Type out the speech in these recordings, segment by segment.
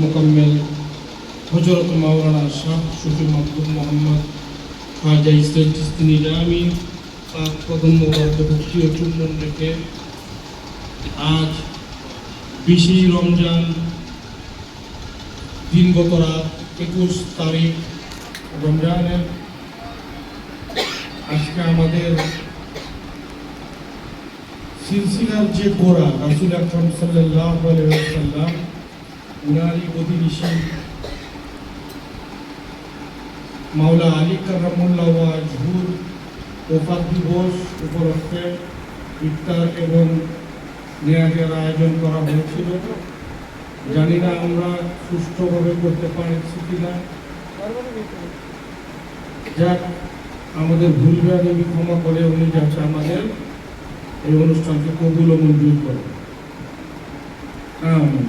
মোকাম্মেল হযরত মাওলানা শাহ শফি মাহমুদ মোহাম্মদ খাজা ইসরাইল চিশতি নিজামী পাক কদম মোবারক ভক্তি ও চুম্বন রেখে আজ 20 রমজান দিনগত রাত 21 তারিখ রমজানের আজকে আমাদের সিলসিলার যে গোড়া রাসূল আকরাম সাল্লাল্লাহু আলাইহি ওয়াসাল্লাম উনারই প্রতিবেশী মাওলা আলী কাররামুল্লাহ ওয়াজহুর ওফাত দিবস উপলক্ষে ইফতার এবং নেয়াজের আয়োজন করা হয়েছিল। জানি না আমরা সুষ্ঠুভাবে করতে পারছি কিনা, যাক আমাদের ভুল ভ্রান্তি ক্ষমা করে উনি যাচ্ছে আমাদের এই অনুষ্ঠানকে কবুল ও মঞ্জুর করে। আমিন।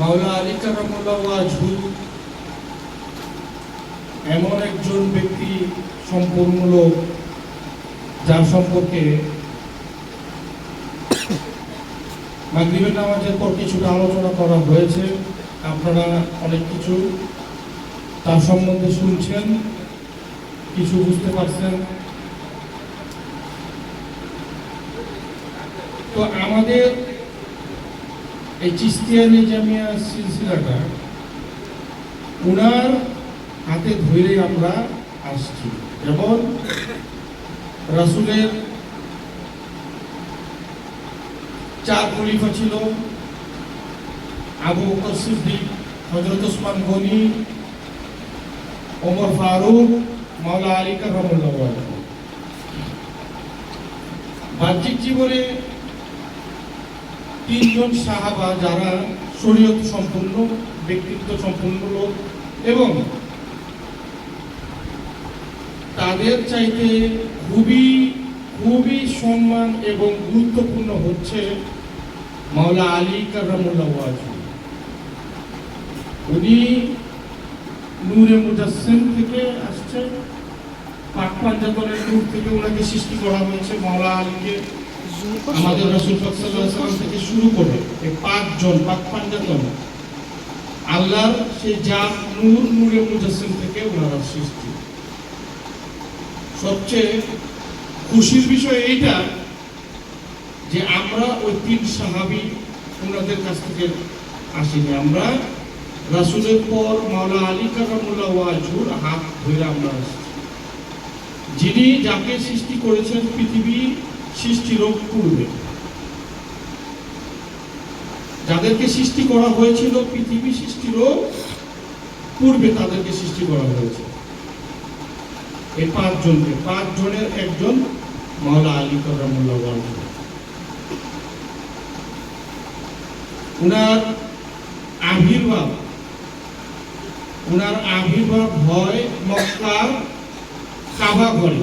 মাওলা আলী কাররামুল্লাহ ওয়াজহু এমন একজন ব্যক্তি, সম্পূর্ণ লোক, যার সম্পর্কে মাগরিবের নামাজের পর কিছুটা আলোচনা করা হয়েছে। আপনারা অনেক কিছু তার সম্বন্ধে শুনছেন, কিছু বুঝতে পারছেন। তো আমাদের এই চিশতিয়া নিজামিয়া সিলসিলাটা ওনার হাতে ধরে আমরা আসছি। যেমন রাসূলের 4 খলিফা ছিল, আবু বকর সিদ্দিক, হযরত ওসমান গনি, ওমর ফারুক, মাওলা আলী কাররামুল্লাহ ওয়াজহু। বাহ্যিক জীবনে 3 জন সাহাবা যারা শরীয়ত সম্পন্ন, ব্যক্তিত্ব সম্পন্ন লোক, এবং তাদের চাইতে খুবই খুবই সম্মান এবং গুরুত্বপূর্ণ হচ্ছে মাওলা আলী কাররামুল্লাহ ওয়াজহু। উনি নূরে মুজাসসিম থেকে আসছে, পাক পাঞ্জাতনের নূর থেকে ওনাকে সৃষ্টি করা হয়েছে। মাওলা আলীকে আমাদের রাসূল সাল্লাল্লাহু আলাইহি ওয়াসাল্লাম থেকে শুরু করে এই 5 জন পাক পাঞ্জাতন আল্লাহর সেই জাত নূর, নূরে মুজাসসিম থেকে ওনারা সৃষ্টি। সবচেয়ে খুশির বিষয় এইটা যে আমরা ওই 3 সাহাবী ওনাদের কাছ থেকে আসিনি, আমরা রাসূলের পর মাওলা আলী কাররামুল্লাহ ওয়াজহুর হাত ধরে আমরা আসছি। যিনি যাকে সৃষ্টি করেছেন পৃথিবী সৃষ্টির পূর্বে, যাদেরকে সৃষ্টি করা হয়েছিল পৃথিবী সৃষ্টির পূর্বে, তাদেরকে সৃষ্টি করা হয়েছে। এই 5 জনের একজন মাওলা আলী কাররামুল্লাহ ওয়াজহু। উনার আবির্ভাব হয় মক্কার কাবা ঘরে।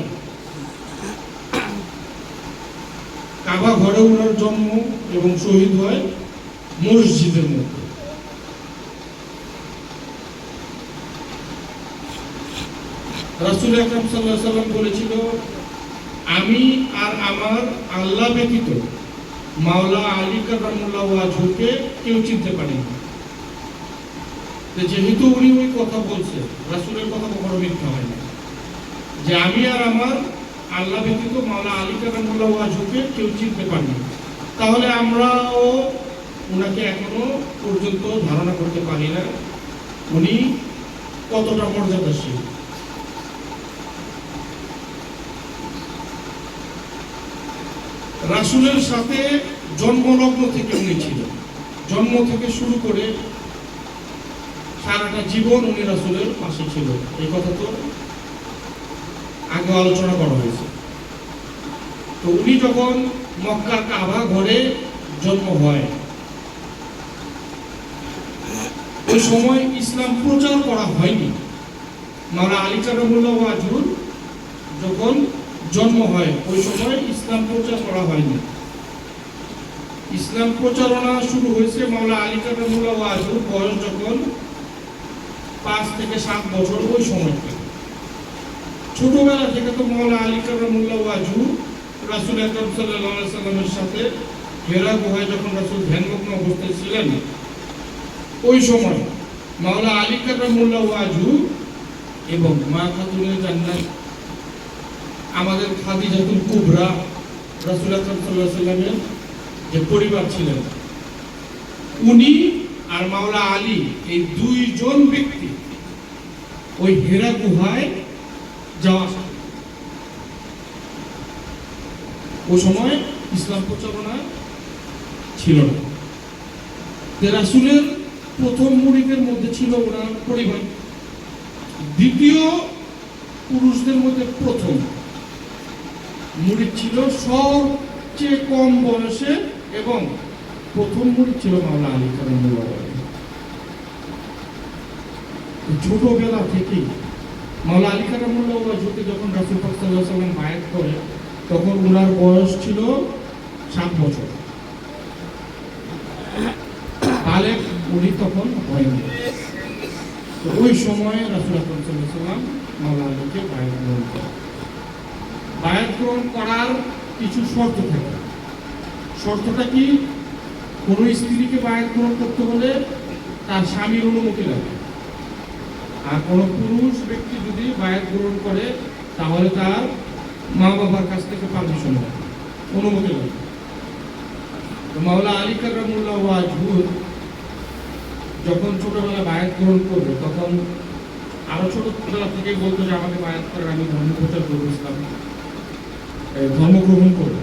কাবা ঘরে উনার জন্ম এবং শহীদ হয় মসজিদের মধ্যে। রাসূল আকরাম সাল্লাল্লাহু আলাইহি ওয়াসাল্লাম বলেছিল, আমি আর আমার আল্লাহ ব্যতীত মাওলা আলী কাররামুল্লাহ ওয়াজহুকে কেউ চিনতে পারে না। যেহেতু উনি ওই কথা বলছে, রাসূলের কথা কখনো মিথ্যা হয় না, যে আমি আর আমার আল্লাহ ব্যতীত মাওলা আলী কাররামুল্লাহ ওয়াজহুকে কেউ চিনতে পারি না, তাহলে আমরাও ওনাকে এখনো পর্যন্ত ধারণা করতে পারি না উনি কতটা মর্যাদাশীল। রাসূলের সাথে জন্মলগ্ন থেকে উনি ছিলেন, জন্ম থেকে শুরু করে সারাটা জীবন উনি রাসূলের পাশে ছিল। এই কথা তো আগে আলোচনা করা হয়েছে। তো উনি যখন মক্কার কাবা ঘরে জন্ম হয়, ওই সময় ইসলাম প্রচার করা হয়নি। মাওলা আলী কাররামুল্লাহ ওয়াজহুর যখন জন্ম হয় ওই সময় ইসলাম প্রচার করা হয়নি। ইসলাম প্রচারণা শুরু হয়েছে মাওলা আলী কারামুল্লাহ ওয়াজুর বয়স যখন 5 থেকে 7 বছর, ওই সময় থেকে। ছোটবেলা থেকে তো মাওলা আলী কারামুল্লাহ ওয়াজু রাসূল আকরাম সাল্লাল্লাহু আলাইহি সাল্লামের সাথে হেরা গুহায় যখন রাসূল ধ্যানমগ্ন অবস্থায় ছিলেন, ওই সময় মাওলা আলী কারামুল্লাহ ওয়াজু এবং মা খাতুনে জান্নাত আমাদের খাদিজাতুল কুবরা রাসূল আকরাম সাল্লাল্লাহু আলাইহি সাল্লামের যে পরিবার ছিলেন, উনি আর মাওলা আলী, এই দুইজন ব্যক্তি ওই হেরা গুহায় যাওয়া। ওই সময় ইসলাম প্রচারণা ছিল না। রাসূলের প্রথম মুরিদের মধ্যে ছিল ওনার পরিবার, দ্বিতীয় পুরুষদের মধ্যে প্রথম মুরিদ ছিল সবচেয়ে কম বয়সে, এবং প্রথম মুরিদ ছিল মাওলা আলী কারামুল্লাহ ওয়াজু। ছোটবেলা থেকেই মাওলা আলী কারামুল্লাহ ওয়াজুকে যখন রাসূল পাক সাল্লাল্লাহু আলাইহি ওয়াসাল্লাম বায়াত করে, তখন ওনার বয়স ছিল 7 বছর। বালেগ উনি তখন হয়নি। তো ওই সময়ে রাসূল আকরাম সাল্লাল্লাহু আলাইহি ওয়াসাল্লাম মাওলা আলীকে বায়াত গ্রহণ করেন। বায়াত গ্রহণ করার কিছু শর্ত থাকে। শর্তটা কি? কোন স্ত্রীকে বায়াত গ্রহণ করতে হলে তার স্বামীর অনুমতি লাগে, আর কোন পুরুষ ব্যক্তি যদি বায়াত গ্রহণ করে তাহলে তার মা বাবার কাছ থেকে পারমিশন লাগে, অনুমতি লাগে। তো মাওলা আলী কারামুল্লাহ ওয়াজু যখন ছোটবেলা বায়াত গ্রহণ করবে, তখন আরো ছোটবেলা থেকেই বলতো যে আমাকে বায়াত করেন, আমি ধর্ম প্রচার করবো, ইসলাম ধর্ম গ্রহণ করবো।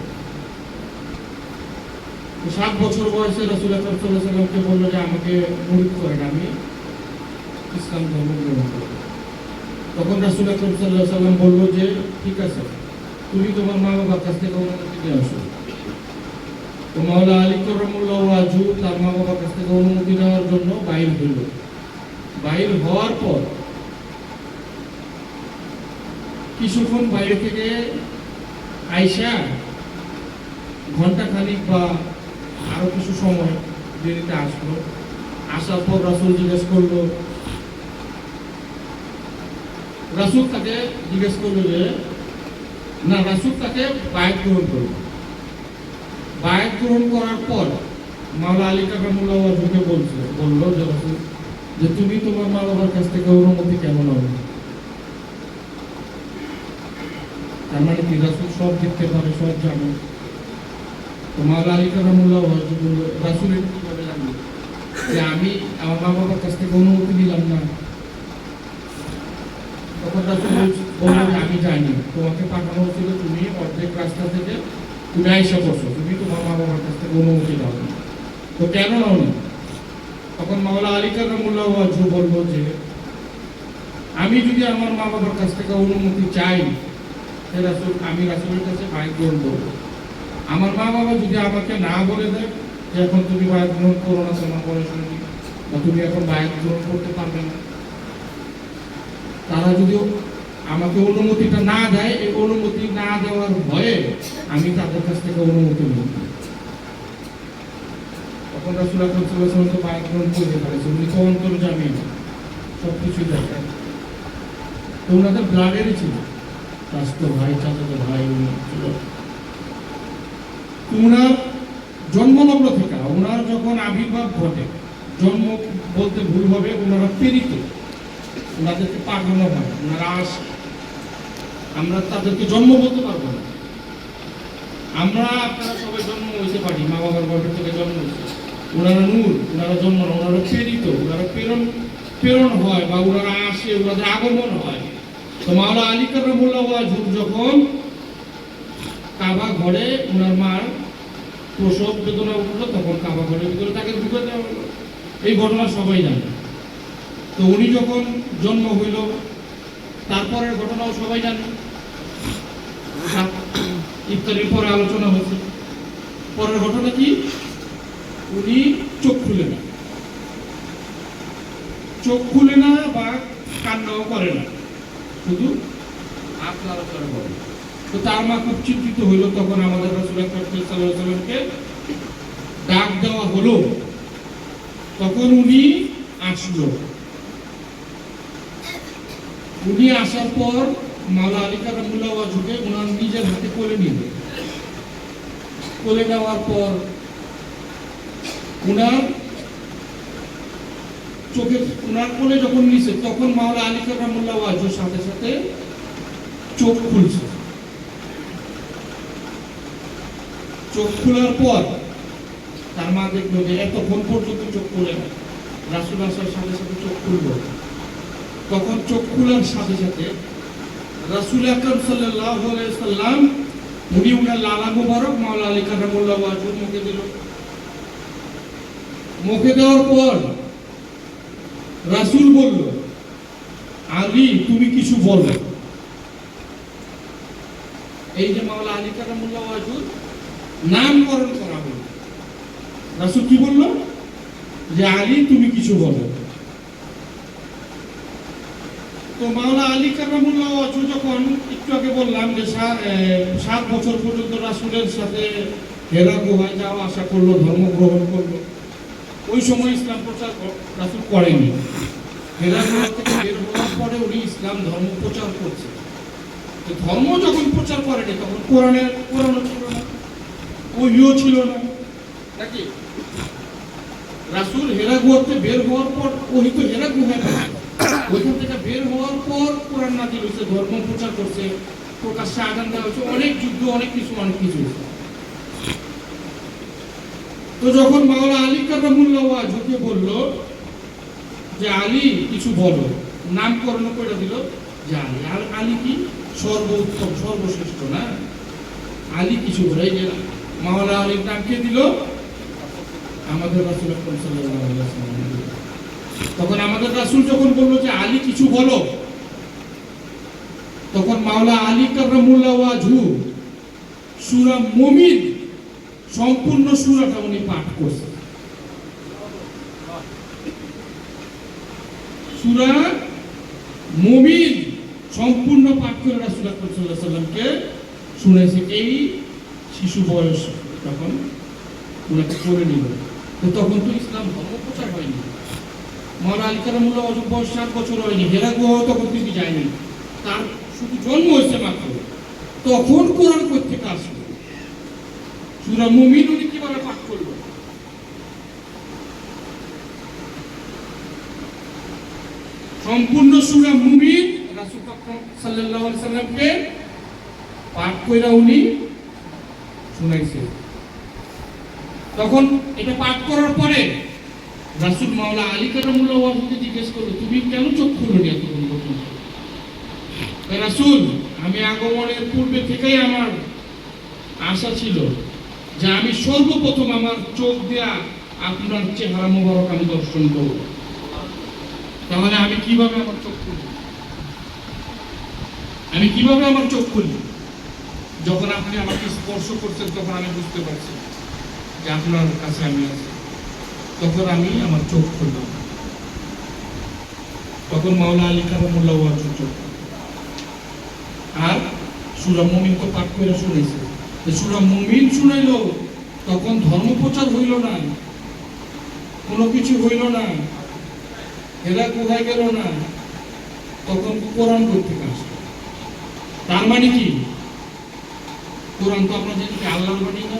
7 বছর বয়সে রাসূল আকরাম সাল্লাল্লাহু আলাইহি ওয়াসাল্লামকে বললো যে আমাকে মুরিদ করেন, আমি ইসলাম ধর্ম গ্রহণ করবো। তখন রাসূল আকরাম সাল্লাল্লাহু আলাইহি ওয়াসাল্লাম বললো যে ঠিক আছে, তুমি তোমার মা বাবার কাছ থেকে অনুমতি নিয়ে আসো। তো মাওলা আলী কারামুল্লাহ ওয়াজু তার মা বাবার কাছ থেকে অনুমতি নেওয়ার জন্য বাইর হইল। বাইর হওয়ার পর কিছুক্ষণ বাইরে থেকে আইসা ঘন্টা খানিক বা আরো কিছু সময় দেরিতে আসলো। আসার পর রাসূল জিজ্ঞেস করলো, রাসূল তাকে জিজ্ঞেস করলো যে না, রাসূল তাকে বায়াত গ্রহণ করলো। বায়াত গ্রহণ করার পর মাওলা আলী কারামুল্লাহ ওয়াজুকে বললো যে রাসূল, যে তুমি তোমার মা বাবার কাছ থেকে অনুমতি কেমন হবে? তার মানে কি রাসূল সব দেখতে পারে, সব জানে। তো মাওলা আলী কারামুল্লাহ ওয়াজু বললো, রাসূলের কিভাবে জানবে যে আমি আমার মা বাবার কাছ থেকে অনুমতি নিলাম না? তখন রাসূল বললো যে আমি জানি, তোমাকে পাঠানো হয়েছিল, তুমি অর্ধেক রাস্তা থেকে তুমি আইসা বসো, তুমি তোমার মা বাবার কাছ থেকে অনুমতি দাও না। তো কেন নাও না? তখন মাওলা আলী কারামুল্লাহ ওয়াজু বললো যে আমি যদি আমার মা বাবার কাছ থেকে অনুমতি চাই, রাসূল, আমি রাসূলের কাছে বায়াত গ্রহণ করবো। আমার মা বাবা যদি আমাকে না বলে দেয় যে এখন তুমি বায়াত গ্রহণ করো না, তোমার বয়স হয়নি, বা তুমি এখন বায়াত গ্রহণ করতে পারবে না, তারা যদি আমাকে অনুমতিটা না দেয়, এই অনুমতি না দেওয়ার ভয়ে আমি তাদের কাছ থেকে অনুমতি নিই। তখন রাসূল আকরাম সাল্লাল্লাহু আলাইহি ওয়াসাল্লাম বায়াত গ্রহণ করতে পারেছে, উনি তো অন্তর্যামী, সবকিছু দেখেন। তো ওনাদের ব্লাডেরই ছিল, চাচাতো ভাই, চাচাতো ভাই উনি ছিল। ওনার জন্মলগ্ন থেকে ওনার যখন আবির্ভাব ঘটে, জন্ম বলতে ভুল হবে, ওনারা প্রেরিত, ওনাদেরকে পাঠানো হয়, ওনারা আসে। আমরা তাদেরকে জন্ম বলতে পারবো না। আমরা আপনারা সবাই জন্ম হইতে পারি, মা বাবার গর্ভ থেকে জন্ম হয়েছে। ওনারা নূর, ওনারা জন্ম না, ওনারা প্রেরিত, ওনারা প্রেরণ হয়, বা ওনারা আসে, ওনাদের আগমন হয়। তো মাওলা আলী কারামুল্লাহ ওয়াজু যখন কাবা ঘরে ওনার মার প্রসব বেদনা উঠলো, তখন কাবা ঘরের ভিতরে তাকে ঢুকে দেওয়া হলো। এই ঘটনা সবাই জানে। তো উনি যখন জন্ম হইল, তারপরের ঘটনাও সবাই জানে, ইফতারের পরে আলোচনা হয়েছে। পরের ঘটনা কি? উনি চোখ খুলে না, চোখ খুলে না বা কান্নাও করে না, শুধু হাত নাড়াচাড়া করে। তো তার মা খুব চিন্তিত হইল। তখন আমাদের রাসূল আকরাম সাল্লাল্লাহু আলাইহি ওয়াসাল্লামকে ডাক দেওয়া হলো, তখন উনি আসলো। উনি আসার পর মাওলা আলী কারামুল্লাহ ওয়াজহুকে উনার নিজের হাতে কোলে নিল। কোলে নেওয়ার পর উনার কোলে যখন নিছে, তখন মাওলা আলী কারামুল্লাহ ওয়াজহুর সাথে সাথে চোখ খুলছে। চোখ খোলার পর তার মা দেখলো যে এতক্ষণ পর্যন্ত চোখ খুলে না, রাসূল আসার সাথে সাথে চোখ খুলল। তখন চোখ খোলার সাথে সাথে রাসূল আকরাম সাল্লাল্লাহু আলাইহি সাল্লাম উনি উনার লালা মুবারক মাওলা আলী কারামুল্লাহ ওয়াজহুর মুখে দিল। মুখে দেওয়ার পর রাসূল বলল, আলী তুমি কিছু বলো। এই যে মাওলা আলী কারামুল্লাহ ওয়াজহুর নামকরণ করা হলো, রাসূল কি বলল যে আলী তুমি কিছু বলো। তো মাওলা আলী কারামুল্লাহ ওয়াজহু যখন একটু আগে বললাম যে 7 বছর পর্যন্ত রাসূলের সাথে হেরা গুহায় যাওয়া আসা করলো, ধর্ম গ্রহণ করলো, ওই সময় ইসলাম প্রচার রাসূল করেনি। হেরা গুহা থেকে বের হওয়ার পরে উনি ইসলাম ধর্ম প্রচার করছে। তো ধর্ম যখন প্রচার করেনি তখন কোরআনও ছিল না, ওহীও ছিল না, নাকি? রাসূল হেরা গুহাতে বের হওয়ার পর, ওহী তো হেরা গুহায় ওইখান থেকে বের হওয়ার পর কোরআন নাযিল হয়েছে, ধর্ম প্রচার করছে, প্রকাশ্যে আযান দেওয়া হয়েছে, অনেক যুদ্ধ, অনেক কিছু হয়েছে। তো যখন মাওলা আলী কারামুল্লাহ ওয়াজহুকে বলল যে আলী কিছু বলো, নামকরণ করে দিল যে আলী। আর আলী কি সর্বোত্তম, সর্বশ্রেষ্ঠ না? আলী কিছু বলে, এই যে মাওলা আলীর নাম কে দিল? আমাদের রাসূল আকরাম সাল্লাল্লাহু আলাইহি ওয়াসাল্লাম। তখন আমাদের রাসূল যখন বলল যে আলী কিছু বলো, তখন মাওলা আলী কারামুল্লাহ ওয়াজহু সূরা মুমিন সম্পূর্ণ সূরাটা উনি পাঠ করছেন। সূরা মুমিন সম্পূর্ণ পাঠ করে রাসূল আকরাম সাল্লাল্লাহু আলাইহি ওয়াসাল্লামকে শুনেছে। এই শিশু বয়স তখন উনাকে করে নিল। তো তখন তো ইসলাম ধর্ম প্রচার হয়নি। মাওলা আলী কারামুল্লাহ ওয়াজহুর বয়স 7 বছর হয়নি, হেরা গুহা তখন তিনি যায়নি, তার শুধু জন্ম হয়েছে মাত্র। তখন কোরআন কই থেকে আসলো? সূরা মুমিন উনি কিভাবে পাঠ করলো? সম্পূর্ণ সূরা মুমিন রাসূল আকরাম সাল্লাল্লাহু আলাইহি সাল্লামকে পাঠ কইরা উনি শুনাইছে। তখন এটা পাঠ করার পরে রাসূল মাওলা আলী কারামুল্লাহ ওয়াজহুকে জিজ্ঞেস করলো, তুমি কেন চোখ খুলনি এতক্ষণ পর্যন্ত? রাসূল, আমি আগমনের পূর্বে থেকেই আমার আশা ছিল যে আমি সর্বপ্রথম আমার চোখ দিয়া আপনার চেহারা মোবারক আমি দর্শন করব। তাহলে আমি কিভাবে আমার চোখ খুলি? আমি কিভাবে আমার চোখ খুলি? যখন আপনি আমাকে স্পর্শ করছেন তখন আমি বুঝতে পারছি যে আপনার কাছে আমি আছি, তখন আমি আমার চোখ খুললাম। তখন মাওলা আলী কারামুল্লাহ ওয়াজহুর চোখ। আর সূরা মুমিন তো পাঠ করে শুনেছে। সূরা মুমিন শুনাইলো, তখন ধর্ম প্রচার হইল না, কোনো কিছু হইল না, হেরা গুহায় গেল না, তখন কোরআন করতে আসলো। তার মানে কি? কোরআন তো আপনার জানেন আল্লাহর বাণী না?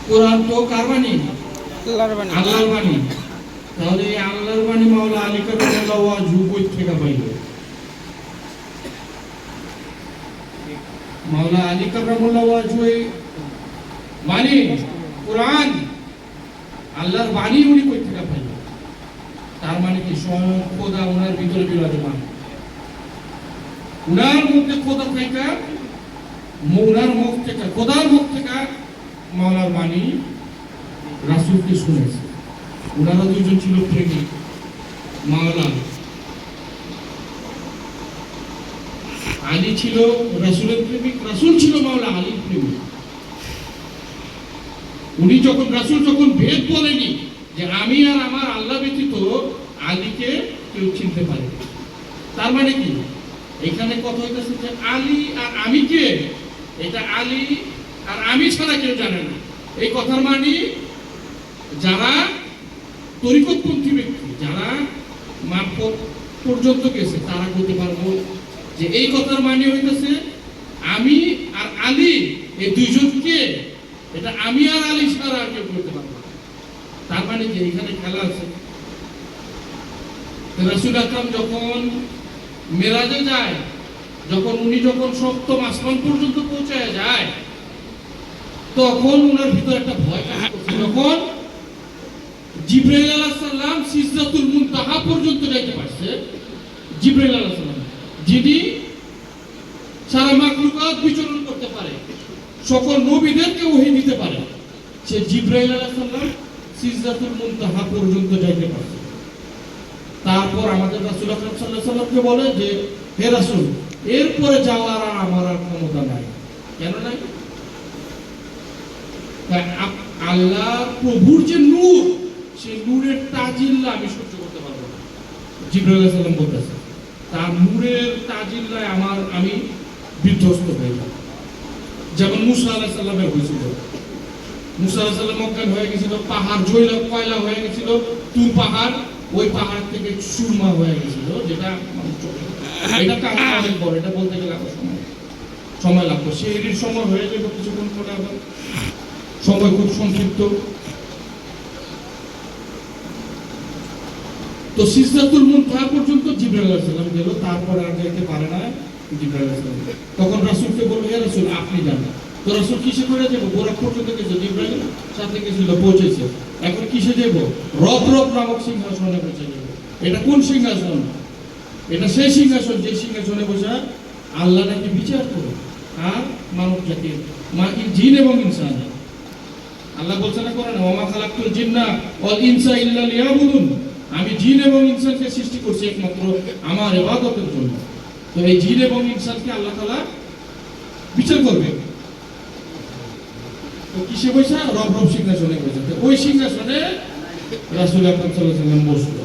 কোরআন তো কার বাণী? আল্লাহর বাণী। তাহলে এই আল্লাহর বাণী মাওলা আলী কারামুল্লাহ ওয়াজহু কই থেকে পাইল? মাওলা আলী কারামুল্লাহ ওয়াজহু বাণী, কোরআন, আল্লাহর বাণী উনি কই থেকে পাইল? তার মানে কি স্বয়ং খোদা ওনার ভিতরে বিরাজমান। উনার মধ্যে খোদা থেকে, মৌলার মুখ থেকে, খোদার মুখ থেকে মাওলার বাণী রাসূলকে শুনেছে। ওনারা দুইজন ছিল প্রেমিক। মাওলা আলী ছিল রাসূলের প্রেমিক, রাসূল ছিল মাওলা আলীর প্রেমিক। উনি যখন রাসূল যখন ভেদ বলেনি যে আমি আর আমার আল্লাহ ব্যতীত আলীকে কেউ চিনতে পারে, তার মানে কি? এখানে কথা হইতেছে যে আলী আর আমি কে, এটা আলী আর আমি ছাড়া কেউ জানে না। এই কথার মানে যারা তরিকতপন্থী ব্যক্তি, যারা মারফত পর্যন্ত গেছে, তারা বলতে পারবো যে এই কথার মানে হইতেছে আমি আর আলী এই দুইজনকে, এটা আমি আর আলী ছাড়া আর কেউ করতে পারবো না। তার মানে যে এখানে খেলা আছে। রাসূল আকরাম যখন মেরাজে যায়, উনি যখন সপ্তম আসমান পর্যন্ত পৌঁছায় যায়, তখন ওনার ভিতরে একটা ভয় কাজ করছে। যখন জিবরাইল আলাইহিস সালাম সিদরাতুল মুনতাহা পর্যন্ত যাইতে পারছে, জিবরাইল আলাইহিস সালাম যিনি সারা মাখলুকাত বিচরণ করতে পারে, সকল নবীদেরকে ওহী দিতে পারে, সে জিবরাইল আলাইহিস সালাম সিদরাতুল মুনতাহা পর্যন্ত যাইতে পারছে। তারপর আমাদের রাসূল আকরাম সাল্লাল্লাহু আলাইহি সাল্লামকে বলে যে হে রাসূল, এরপরে যাওয়ার আর আমার আর ক্ষমতা নাই। কেন নাই? আল্লাহ প্রভুর যে নূর, সেই নূরের তাজিল্লা আমি সহ্য করতে পারবো না। জিবরাইল আলাইহিস সালাম বলতেছে তার নূরের তাজিল্লায় আমি বিধ্বস্ত হয়ে যাব। যেমন মুসা আলাইহিস সালামের হয়েছিল। মুসা আলাইহিস সালাম অজ্ঞান হয়ে গেছিল, পাহাড় জ্বলা কয়লা হয়ে গেছিল, তুর পাহাড়, ওই পাহাড় থেকে সুরমা হয়ে গেছিল, যেটা এটা কাহিনী অনেক বড়, এটা বলতে গেলে আবার সময় লাগবে। সেই সময় হয়ে যাবে কিছুক্ষণ পরে, আবার সময় খুব সংক্ষিপ্ত। তো সিদরাতুল মুনতাহা পর্যন্ত জিবরাইল আলাইহিস সালাম গেল, তারপর আর যেতে পারে না জিবরাইল আলাইহিস সালাম। তখন রাসূলকে বলল হে রাসূল আপনি যান। তো রাসূল কিসে করে যাবো? বোরাক পর্যন্ত গেছে, জিবরাইল সাথে গেছিল, পৌঁছেছে। এখন কিসে যাব? রব নামক সিংহাসনে বসে যাব। এটা কোন সিংহাসন? এটা সেই সিংহাসন যে সিংহাসনে বসে আল্লাহ নাকি বিচার করে আর মানব জাতির জিন এবং ইনসান। আল্লাহ বলছে না কোরআনে, ওমা খালাকতুল জিন্না ওয়াল ইনসা ইল্লা লিয়াবুদুন, আমি জিন এবং ইনসানকে সৃষ্টি করছি একমাত্র আমার ইবাদতের জন্য। তো এই জিন এবং ইনসানকে আল্লাহ তাআলা বিচার করবে। তো কিসে বসে? রব সিংহাসনে বসে। ওই সিংহাসনে রাসূল আকরাম সাল্লাল্লাহু আলাইহি ওয়াসাল্লাম বসলো।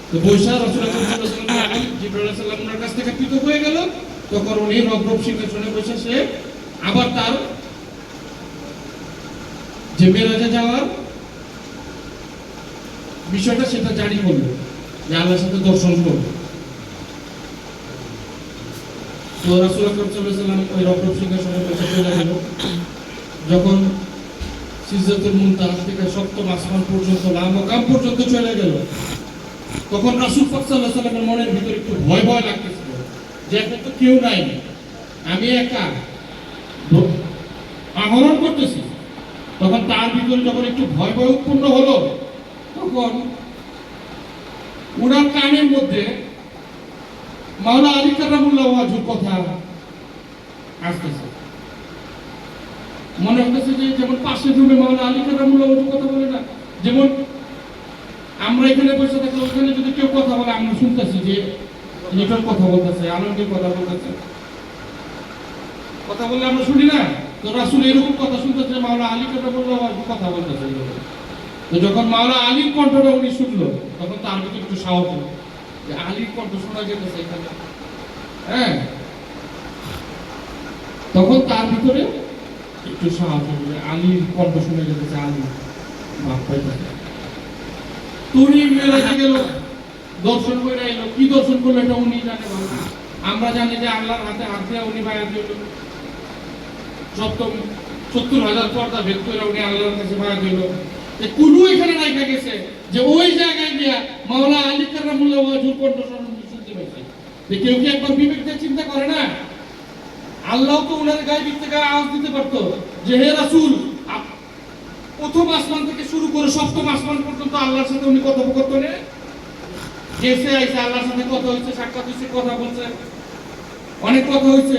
তো বৈশা রাসূল আকরাম সাল্লাল্লাহু আলাইহি ওয়াসাল্লাম জিবরাইল আলাইহিস সালাম ওনার কাছ থেকে পৃথক হয়ে গেল। তখন উনি রব সিংহাসনে বসে সে আবার তার যে মেরাজে যাওয়ার বিষয়টা সেটা জারি করলো, যে আল্লাহর সাথে দর্শন করবে। তো রাসূল আকরাম সাল্লাল্লাহু আলাইহি ওয়াসাল্লাম ওই রব সিংহাসনে বসে চলে গেল। যখন সিদরাতুল মুনতাহা থেকে সপ্তম আসমান পর্যন্ত, লামাকাম পর্যন্ত চলে গেল, তখন রাসূল পাক সাল্লাল্লাহু আলাইহি ওয়াসাল্লামের মনের ভিতরে একটু ভয় ভয় লাগতেছিল যে এখন তো কেউ নাই, আমি একা আহরণ করতেছি। তখন তার ভিতরে যখন একটু ভয় ভয় উৎপন্ন হলো, তখন উনার কানের মধ্যে মাওলানা আলী কারামুল্লাহ ওয়াজহুর কথা আসতেছে। মনে হতেছে যে যেমন পাশের রুমে মাওলানা আলী কারামুল্লাহ ওয়াজহুর কথা বলে না, যেমন আমরা এখানে বসে থাকলে ওখানে যদি কেউ কথা বলে আমরা শুনতেছি যে লিটন কথা বলতেছে, আলমগীর কথা বলতেছে, কথা বললে আমরা শুনি না। তো রাসূল এরকম কথা শুনতেছে, মাওলানা আলী কারামুল্লাহ ওয়াজহু কথা বলতেছে। তো যখন মাওলানা আলীর কণ্ঠটা উনি শুনলো, তখন তার ভিতরে একটু সাহস হলো যে আলীর কণ্ঠ শোনা যেতেছে এখানে। হ্যাঁ, তখন তার ভিতরে একটু সাহস হলো যে আলীর কণ্ঠ শোনা যেতেছে, আলী ভাব পাইতেছে। তুমি মেলাতে গেল, দর্শন করে এলো। কি দর্শন করলো এটা উনি জানে ভালো। আমরা জানি যে আল্লাহর হাতে হাত দিয়ে উনি বায়াত দিল, সপ্তম ৭০,০০০ পর্দা ভেদ করে উনি আল্লাহর কাছে বায়াত দিল। কুলু এখানে রাখা গেছে যে ওই জায়গায় গিয়া মাওলানা আলী কারামুল্লাহ ওয়াজহুর কণ্ঠ শুনতে পাইছে। যে কেউ কি একবার বিবেক দিয়ে চিন্তা করে না? আল্লাহ তো ওনার গায়ে দিক থেকে আওয়াজ দিতে পারতো যে হে রাসূল, প্রথম আসমান থেকে শুরু করে সপ্তম আসমান পর্যন্ত আল্লাহর সাথে উনি কথোপকথনে গেছে, আইছে, আল্লাহর সাথে কথা হয়েছে, সাক্ষাৎ হয়েছে, কথা বলছে, অনেক কথা হয়েছে।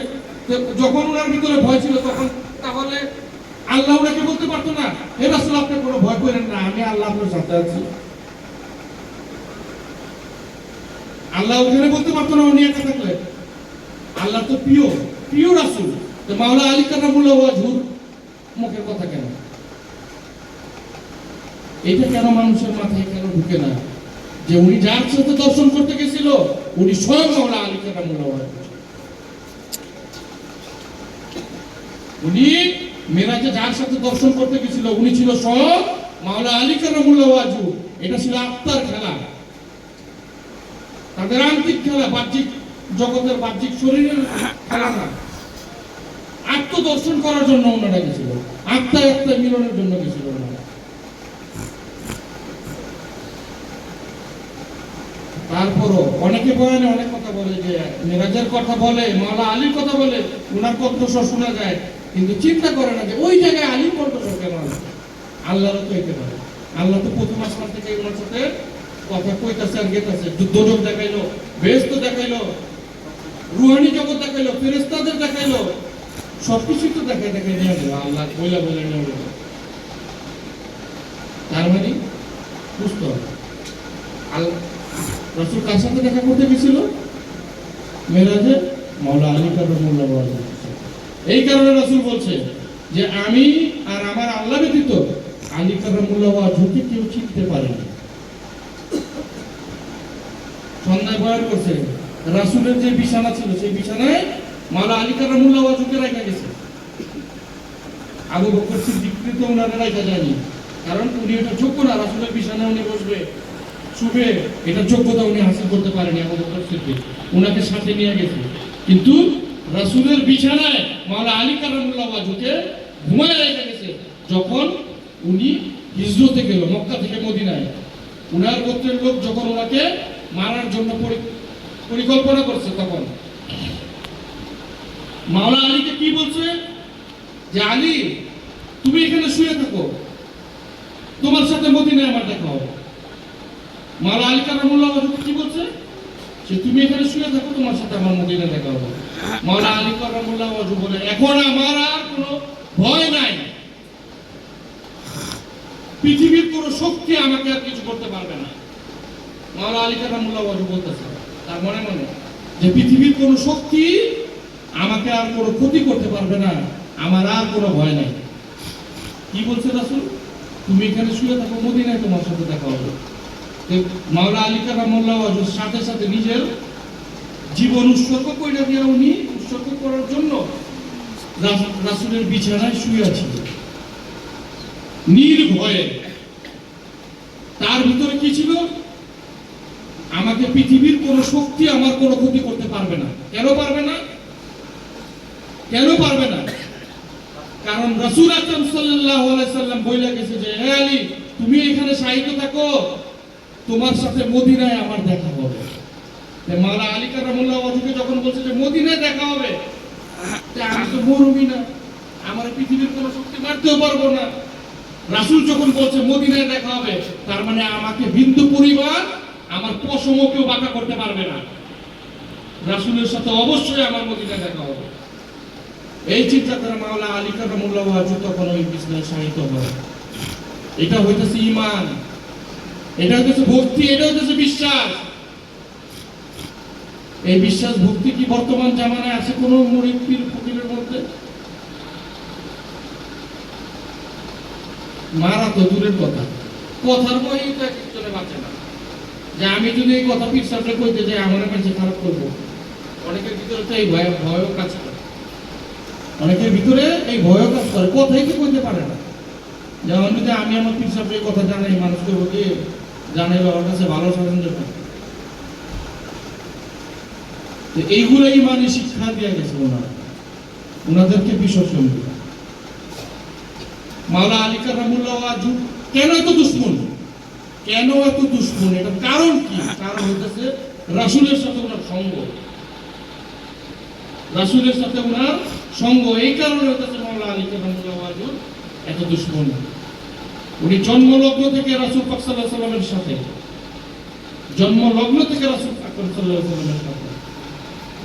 যখন ওনার ভিতরে ভয় ছিল, তখন তাহলে আল্লাহ ওনাকে বলতে পারতো না হে রাসূল আপনি কোনো ভয় করেন না, আমি আল্লাহ আপনার সাথে আছি? আল্লাহ ওখানে বলতে পারতো না উনি একা থাকলে? আল্লাহ তো প্রিয় রাসূল। তো মাওলানা আলী কারামুল্লাহ ওয়াজহুর মুখের কথা কেন? এটা কেন মানুষের মাথায় কেন ঢুকে না যে উনি যার সাথে দর্শন করতে গেছিল উনি স্বয়ং মাওলানা আলী কারামুল্লাহ ওয়াজহু। উনি মেরাজে যার সাথে দর্শন করতে গেছিল উনি ছিল স্বয়ং মাওলা আলী কারামুল্লাহ ওয়াজু। এটা ছিল আত্মার খেলা, তাদের আন্তিক খেলা, বাহ্যিক জগতের বাহ্যিক শরীরের খেলা না। আত্মদর্শন করার জন্য ওনারা গেছিল, আত্মায় আত্মায় মিলনের জন্য গেছিল ওনারা। তারপরও অনেকে বয়ানে অনেক কথা বলে, যে মেরাজের কথা বলে, মাওলা আলীর কথা বলে, ওনার কণ্ঠস্বর শোনা যায়, কিন্তু চিন্তা করে না যে ওই জায়গায় আলীর কণ্ঠস্বর কেন আসে। আল্লাহরও তো হইতে পারে, আল্লাহ তো প্রথম আসমান থেকে ওনার সাথে কথা কইতাছে আর গেতাছে, দুর্যোগ দেখাইলো, বেহেশত দেখাইলো, রুহানি জগৎ দেখাইলো, ফেরেশতাদের দেখাইলো, সবকিছু তো দেখাই দেখাই নিয়ে গেল, আল্লাহ বইলা বইলা নিয়ে গেল। তার মানে বুঝতে হবে রাসূল কার সাথে দেখা করতে গেছিল মেরাজে? মাওলা আলী কারামুল্লাহ ওয়াজু। এই কারণে রাসূল বলছে যে আমি আর আমার আল্লাহ ব্যতীত আলী কারামুল্লাহ ওয়াজুকে কেউ চিনতে পারে না। সন্ধ্যায় বয়ান করছে, রাসূলের যে বিছানা ছিল সেই বিছানায় মাওলা আলী কারামুল্লাহ ওয়াজুকে রাখা গেছে। আবু বকর সিদ্দিককে তো ওনারা রাখা যায়নি, কারণ উনি এটা যোগ্য না, রাসূলের বিছানায় উনি বসবে শুবে, এটা যোগ্যতা উনি হাসিল করতে পারেনি। আবু বকর সিদ্দিক ওনাকে সাথে নিয়ে গেছে, কিন্তু রাসূলের বিছানায় মাওলা আলী কারামুল্লাহ ওয়াজুকে ঘুমায় রেখে গেছে। যখন উনি হিজরতে গেল মক্কা থেকে মদিনায়, উনার গোত্রের লোক যখন ওনাকে মারার জন্য পরিকল্পনা করছে, তখন মাওলা আলীকে কি বলছে যে আলী তুমি এখানে শুয়ে থাকো, তোমার সাথে মদিনায় আমার দেখা হবে। মাওলা আলী কারামুল্লাহ ওয়াজু কি বলছে, যে তুমি এখানে শুয়ে থাকো, তোমার সাথে আমার মদিনায় দেখা হবে। মাওলা আলী কারামুল্লাহ ওয়াজু বলে এখন আমার আর কোনো ভয় নাই, পৃথিবীর কোনো শক্তি আমাকে আর কিছু করতে পারবে না। মাওলা আলী কারামুল্লাহ ওয়াজু বলতেছে তার মনে মনে যে পৃথিবীর কোনো শক্তি আমাকে আর কোনো ক্ষতি করতে পারবে না, আমার আর কোনো ভয় নাই। কি বলছে রাসূল? তুমি এখানে শুয়ে থাকো, মদিনায় তোমার সাথে দেখা হবে। মাওলা আলী কারামুল্লাহ ওয়াজুর সাথে সাথে নিজের জীবন উৎসর্গ করে দিয়ে উনি উৎসর্গ করার জন্য রাসূলের বিছানায় শুয়ে ছিল নির্ভয়ে। তার ভিতরে কি ছিল? আমাকে পৃথিবীর কোন শক্তি আমার কোনো ক্ষতি করতে পারবে না। কেন পারবে না? কেন পারবে না? কারণ রাসূল আকরাম সাল্লাল্লাহু আলাইহি সাল্লাম বলে গেছে যে হে আলী তুমি এখানে শায়িত থাকো, তোমার সাথে মদিনায় আমার দেখা হবে। মাওলা আলী কারামুল্লাহ ওয়াজুকে যখন বলছে যে মদিনায় দেখা হবে, আমি তো মরুমি না, আমার পৃথিবীর কোনো শক্তি মারতেও পারবো না। রাসূল যখন বলছে মদিনায় দেখা হবে, তার মানে আমাকে বিন্দু পরিমাণ আমার পশমও কেউ বাঁকা করতে পারবে না। রাসূলের সাথে অবশ্যই আমার মদিনায় দেখা হবে। এই চিন্তা করে মাওলা আলী কারামুল্লাহ ওয়াজু তখন ওই বিছানায় শায়িত হয়। এটা হইতেছে ঈমান, এটা হইতেছে ভক্তি, এটা হইতেছে বিশ্বাস। এই বিশ্বাস ভক্তি কি বর্তমান জামানায় আছে কোন মুরিদ পীর ফকিরের মধ্যে? মারা তো দূরের কথা, কথার বই তো একজনে বাঁচে না। যে আমি যদি এই কথা পীর সাহেবকে কইতে যাই আমার কাছে খারাপ করবো, অনেকের ভিতরে তো এই ভয়ও কাজ করে, অনেকের ভিতরে এই ভয়ও কাজ করে, কথাই কি কইতে পারে না। যেমন যদি আমি আমার পীর সাহেবকে কথা জানাই, মানুষকে বলি জানাইলে আমার কাছে ভালো শাসন যাবে। এইগুলোই মানে শিক্ষা দিয়ে গেছে ওনাদেরকে বিশ্বসন। মাওলা আলী কারামুল্লাহ ওয়াজু কেন এত দুশ্মন? কেন এত দুশ্মন? এটার কারণ কি? কারণ হচ্ছে রাসূলের সাথে ওনার সঙ্গ, রাসূলের সাথে ওনার সঙ্গ। এই কারণে হচ্ছে মাওলা আলী কারামুল্লাহ ওয়াজু এত দুশ্মন। উনি জন্মলগ্ন থেকে রাসূল পাক সাল্লাল্লাহু আলাইহি ওয়াসাল্লামের সাথে, জন্মলগ্ন থেকে রাসূল পাক সাল্লাল্লাহু আলাইহি ওয়াসাল্লামের সাথে,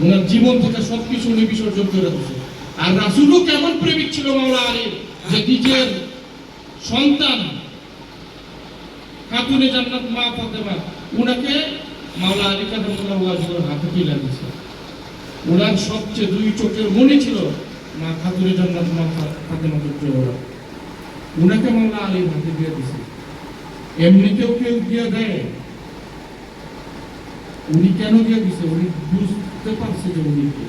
ওনার জীবন থেকে সবকিছু উনি বিসর্জন করে দিয়েছে। আর রাসূলও কেমন প্রেমিক ছিল মাওলা আলী, যে নিজের সন্তান খাতুনে জান্নাত মা ফাতেমা, উনাকে মাওলা আলী কারামুল্লাহ ওয়াজুর হাতে তুলে দিয়েছে। ওনার সবচেয়ে দুই চোখের মনি ছিল মা খাতুনে জান্নাত মা ফাতেমা জোহরা, উনাকে মাওলা আলীর হাতে দিয়ে দিয়েছে। এমনিতেও কেউ দিয়ে দেয়, উনি কেন দিয়ে দিছে? উনি বুঝতে পারছে যে উনি কে।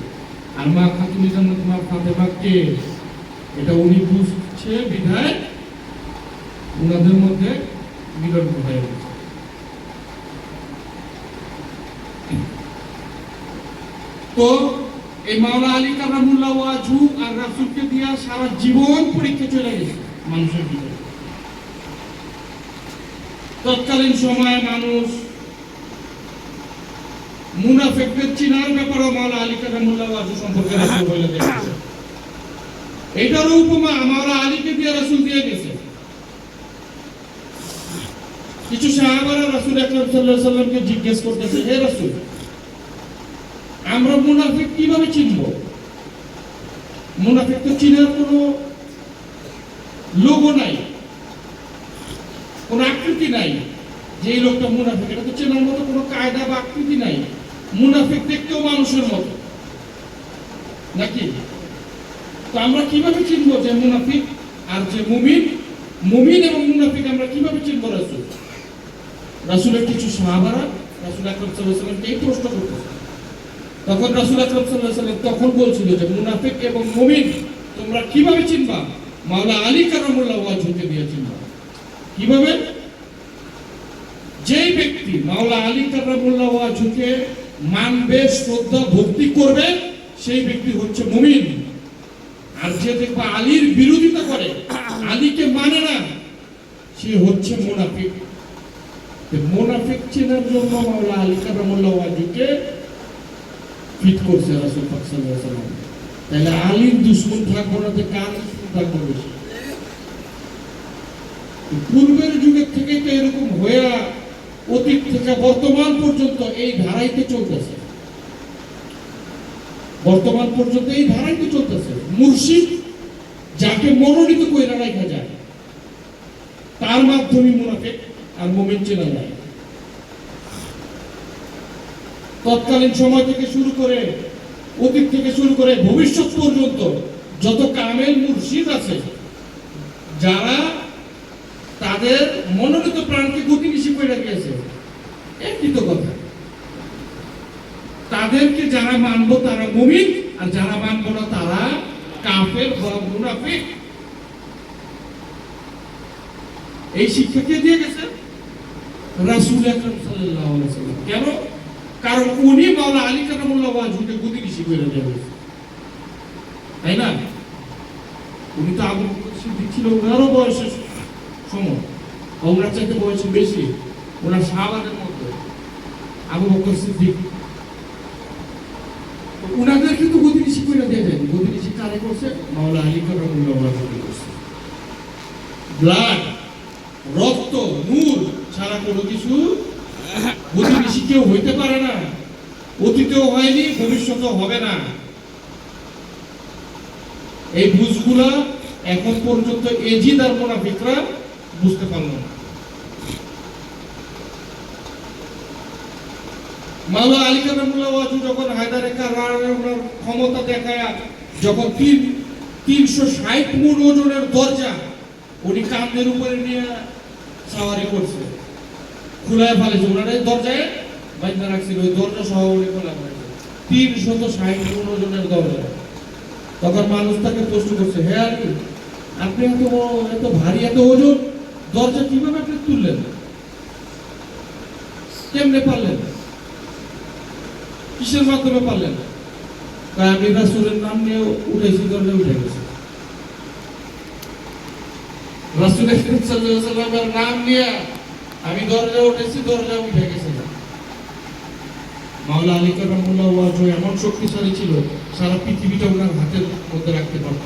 আর মা খাতুনে জান্নাত মা ফাতেমা কে? এটা উনি বুঝছে বিধায় ওনাদের মধ্যে মিলন ঘটায় গেছে। তো এই মাওলা আলী কারামুল্লাহ ওয়াজহু আর রাসূলকে দিয়া সারা জীবন পরীক্ষা চলে গেছে মানুষের ভিতরে। তৎকালীন সময়ে মানুষ মুনাফিকদের চিনার ব্যাপারে মাওলা আলী কারামুল্লাহ ওয়াজহু সম্পর্কে রাসূল বলে দিয়েছে। এটার উপমা মাওলা আলীকে দিয়ে রাসূল দিয়ে গেছে। কিছু সাহাবারা রাসূল আকরাম সাল্লাল্লাহু আলাইহি ওয়াসাল্লামকে জিজ্ঞেস করতেছে, হে রাসূল, আমরা মুনাফিক কিভাবে চিনব? মুনাফিক তো চিনার কোনো লোগো নাই, কোনো আকৃতি নাই যে এই লোকটা মুনাফিক, এটা তো চেনার মতো কোনো কায়দা বা আকৃতি নাই। মুনাফিক দেখতেও মানুষের মতো নাকি? তো আমরা কিভাবে চিনবো যে মুনাফিক আর যে মুমিন? মুমিন এবং মুনাফিক আমরা কিভাবে চিনব? রাসূল, রাসূলের কিছু সাহাবারা রাসূল আকরাম সাল্লাল্লাহু আলাইহি ওয়াসাল্লামকে এই প্রশ্ন করতেছে। তখন রাসূল আকরাম সাল্লাল্লাহু আলাইহি ওয়াসাল্লাম তখন বলছিল যে মুনাফিক এবং মুমিন তোমরা কিভাবে চিনবা? মাওলা আলী কারামুল্লাহ ওয়াজহুকে দিয়ে চিনবা। কিভাবে? যেই ব্যক্তি মাওলা আলী কারামুল্লাহ ওয়াজহুকে মানবে, শ্রদ্ধা ভক্তি করবে, সেই ব্যক্তি হচ্ছে মুমিন। আর যে দেখবা আলীর বিরোধিতা করে, আলীকে মানে না, সে হচ্ছে মুনাফিক। মুনাফিক চেনার জন্য মাওলা আলী কারামুল্লাহ ওয়াজহুকে ফিট করছে রাসূল পাক সাল্লাল্লাহু আলাইহি ওয়াসাল্লাম। তাহলে আলীর দুশমন থাকবো না, কার দুশমন থাকবো বেশি? পূর্বের যুগের থেকে তো এরকম হয়ে অতীত থেকে বর্তমান পর্যন্ত এই ধারাইতে চলতেছে। বর্তমান পর্যন্ত এই ধারাইতে চলতেছে। মুর্শিদ যাকে মনোনীত কইরা রাখা যায়, তার মাধ্যমে মুনাফিক আর মুমিন চেনা যায়। তৎকালীন সময় থেকে শুরু করে, অতীত থেকে শুরু করে ভবিষ্যৎ পর্যন্ত যত কামেল মুর্শিদ আছে, যারা তাদের মনোনীত প্রাণকে গতিবিষী করে গিয়েছে, একই তো কথা। তাদেরকে যারা মানবো তারা মুমিন, আর যারা মানবো না তারা কাফের বা মুনাফিক। এই শিক্ষা কে দিয়ে গেছে? রাসূল আকরাম সাল্লাল্লাহু আলাইহি ওয়াসাল্লাম। কেন? কারণ উনি মাওলা আলী কারামুল্লাহ ওয়াজহুকে গতিবিষী করে দিয়েছে, তাই না? উনি তো আবু বকর সিদ্দিক ছিল, ওনারও বয়সের সময়, ওনার চাইতে বয়স বেশি, ওনার সাহাবাদের মধ্যে আবু বকর সিদ্দিক। উনাদের কিন্তু গতিবিষী করে দিয়েছেন। গতিবিষী কারে করছে? মাওলা আলী কারামুল্লাহ ওয়াজহুকে করছে। ব্লাড, রক্ত, নূর ছাড়া কোনো কিছু গতিবিষী কেউ হইতে পারে না। অতীতেও হয়নি, ভবিষ্যতেও হবে না। এই বুঝগুলা এখন পর্যন্ত এজিদ আর মুনাফিকরা বুঝতে পারল না। মাওলা আলী কারামুল্লাহ ওয়াজহু যখন হায়দারে কাররানের ক্ষমতা দেখায়, যখন 360 মণ ওজনের দরজা উনি কাঁধের উপরে নিয়ে সাওয়ারি করছে, খুলে ফেলেছে, ওনার এই দরজায় বাইন্দা রাখছিল, ওই দরজা সহ উনি খোলা ফেলেছে। 360 মণ ওজনের দরজা। তখন মানুষ তাকে প্রশ্ন করছে, হে আলী, আপনি এত ভারী, এত ওজন দরজা কিভাবে আপনি তুললেন? কেমনে পারলেন? কিসের মাধ্যমে পারলেন? তাই আমি রাসূলের নাম নিয়ে উঠেছি, দরজা উঠে গেছে। রাসূল আকরাম সাল্লাল্লাহু আলাইহি ওয়াসাল্লামের নাম নিয়ে আমি দরজা উঠেছি, দরজা উঠে গেছে। মাওলা আলী কারামুল্লাহ ওয়াজহু এমন শক্তিশালী ছিল, সারা পৃথিবীটা ওনার হাতের মধ্যে রাখতে পারত।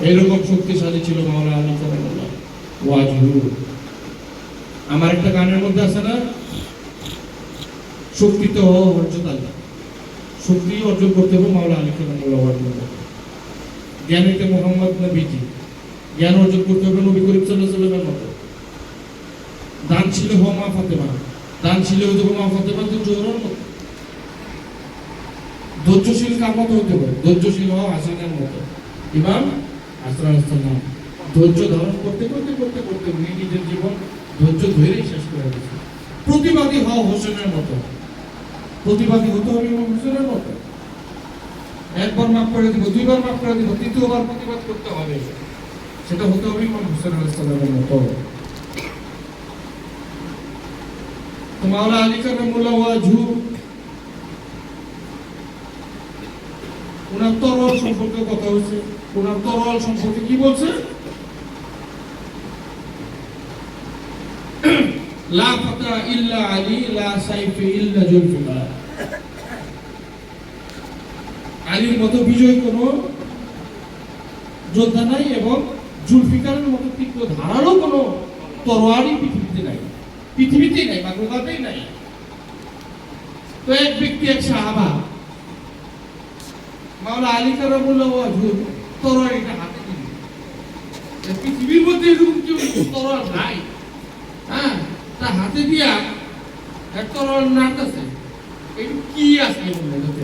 এরকম শক্তিশালী ছিল মাওলা আলী কারামুল্লাহ ওয়াজহু। আমার একটা গানের মধ্যে আছে না, শক্তি তো অর্জন আল্লাহ, শক্তি অর্জন করতে হবে মাওলা আলী কারামুল্লাহ ওয়াজহু। জ্ঞানীতে মোহাম্মদ নবীজি, জ্ঞান অর্জন করতে হবে নবী করিম সাল্লাল্লাহু আলাইহি ওয়াসাল্লামের মতো। দান ছিল মা ফাতেমা, দান ছিল মা ফাতেমা তো জোহরের মতো। ধৈর্যশীল কার মতো হতে হবে? ধৈর্যশীল হওয়া হাসানের মতো। ইমাম হাসান আলাইহিস সালাম ধৈর্য ধারণ করতে করতে করতে করতে উনি নিজের জীবন ধৈর্য ধরেই শেষ করে দিয়েছেন। প্রতিবাদী হওয়া হোসেনের মতো, প্রতিবাদী হতে হবে ইমাম হোসেনের মতো। একবার মাফ করে দিব, দুইবার মাফ করে দিব, তৃতীয়বার প্রতিবাদ করতে হবে। সেটা হতে হবে ইমাম হোসেন আলাইহিস সালামের মতো। তো মাওলা আলী কারামুল্লাহ ওয়াজহু ওনার তরোয়াল সম্পর্কে কথা হচ্ছে। ওনার তরোয়াল সম্পর্কে কি বলছে? লা ফাতা ইল্লা আলী লা সাইফে ইল্লা জুলফিকার। আলীর মতো বিজয় কোন যোদ্ধা নাই এবং জুলফিকারের মতো তীক্ষ্ণ ধারারও কোনো তরোয়ারই পৃথিবীতে নাই, পৃথিবীতেই নাই, মানবতাতেই নাই। তো এক ব্যক্তি, এক সাহাবা মাওলা আলী কারামুল্লাহ ওয়াজহু তরোয়ারিটা হাতে নিলেন। পৃথিবীর মধ্যে এরকম কেউ তরোয়ার নাই, হ্যাঁ, তা হাতে দিয়া এক তরোয়ার নাড়তেছে। এটা কি আছে বলতে?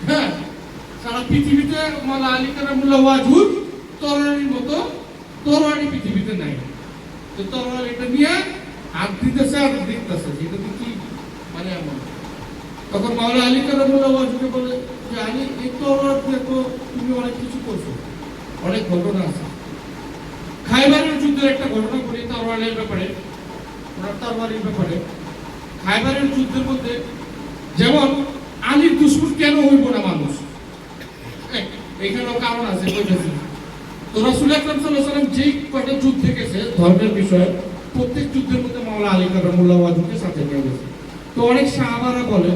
হ্যাঁ, সারা পৃথিবীতে মাওলা আলী কারামুল্লাহ ওয়াজহু তরোয়ারির মতো তরোয়ারি পৃথিবীতে নাই। তো তরোয়ার এটা নিয়ে হাত দিতেছে আর দেখতেছে, এটা কি মানে এমন। তখন মাওলা আলী কারামুল্লাহ ওয়াজহুকে বলে যে আলী, এই তরোয়ার দিয়ে তো তুমি অনেক কিছু করছো, অনেক ঘটনা আছে। খাইবারের যুদ্ধের একটা ঘটনা করি তরোয়ারের ব্যাপারে, ওনার তরবারির ব্যাপারে। খাইবারের যুদ্ধের মধ্যে যেমন আলীর দুশমন কেন হইব না মানুষ, এখানেও কারণ আছে, বলতেছি। তো রাসূল আকরাম সাল্লাল্লাহু আলাইহি ওয়াসাল্লাম যেই কয়টা যুদ্ধে গেছে ধর্মের বিষয়ে, প্রত্যেক যুদ্ধের মধ্যে মাওলা আলী কারামুল্লাহ ওয়াজহুকে সাথে নিয়ে গেছে। তো অনেক সাহাবারা বলে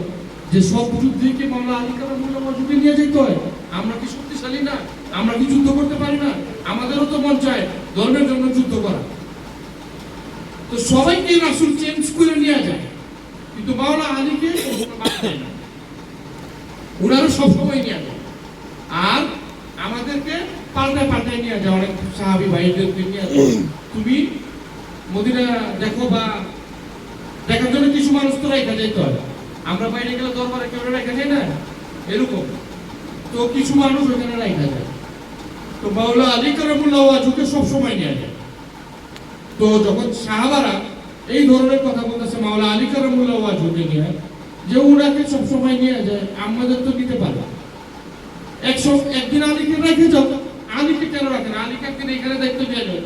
যে সব যুদ্ধে কি মাওলা আলী কারামুল্লাহ ওয়াজহুকে নিয়ে যেতে হয়? আমরা কি শক্তিশালী না? আমরা কি যুদ্ধ করতে পারি না? আমাদেরও তো মন চায় ধর্মের জন্য যুদ্ধ করা। তো সবাইকে রাসূল চেঞ্জ করে নিয়ে যায়, কিন্তু মাওলা আলীকে কখনো বাদ দেয় না, ওনারও সবসময় নিয়ে যায়। আর আমাদেরকে পাল্টায় নিয়ে যায়, অনেক সাহাবী ভাইদেরকে নিয়ে যায়। তুমি মদিনা দেখো বা দেখার জন্য কিছু মানুষ তো রেখে যাইতে হয়, আমরা বাইরে গেলে দরবারে কেউ রেখে যায় না, এরকম। তো কিছু মানুষ ওখানে রেখে যায়। তো মাওলা আলী কারামুল্লাহ ওয়াজহুকে সবসময় নিয়ে যায়। তো যখন সাহাবারা এই ধরনের কথা বলতেছে মাওলা আলী কারামুল্লাহ ওয়াজহুকে নিয়ে, যে উনাকে সবসময় নিয়ে যায়, আমাদের তো নিতে পারে। একদিন আলীকে রেখে যাও, আলীকে কেন রাখেন? আলীকে একদিন এখানে দায়িত্ব দিয়ে যাও,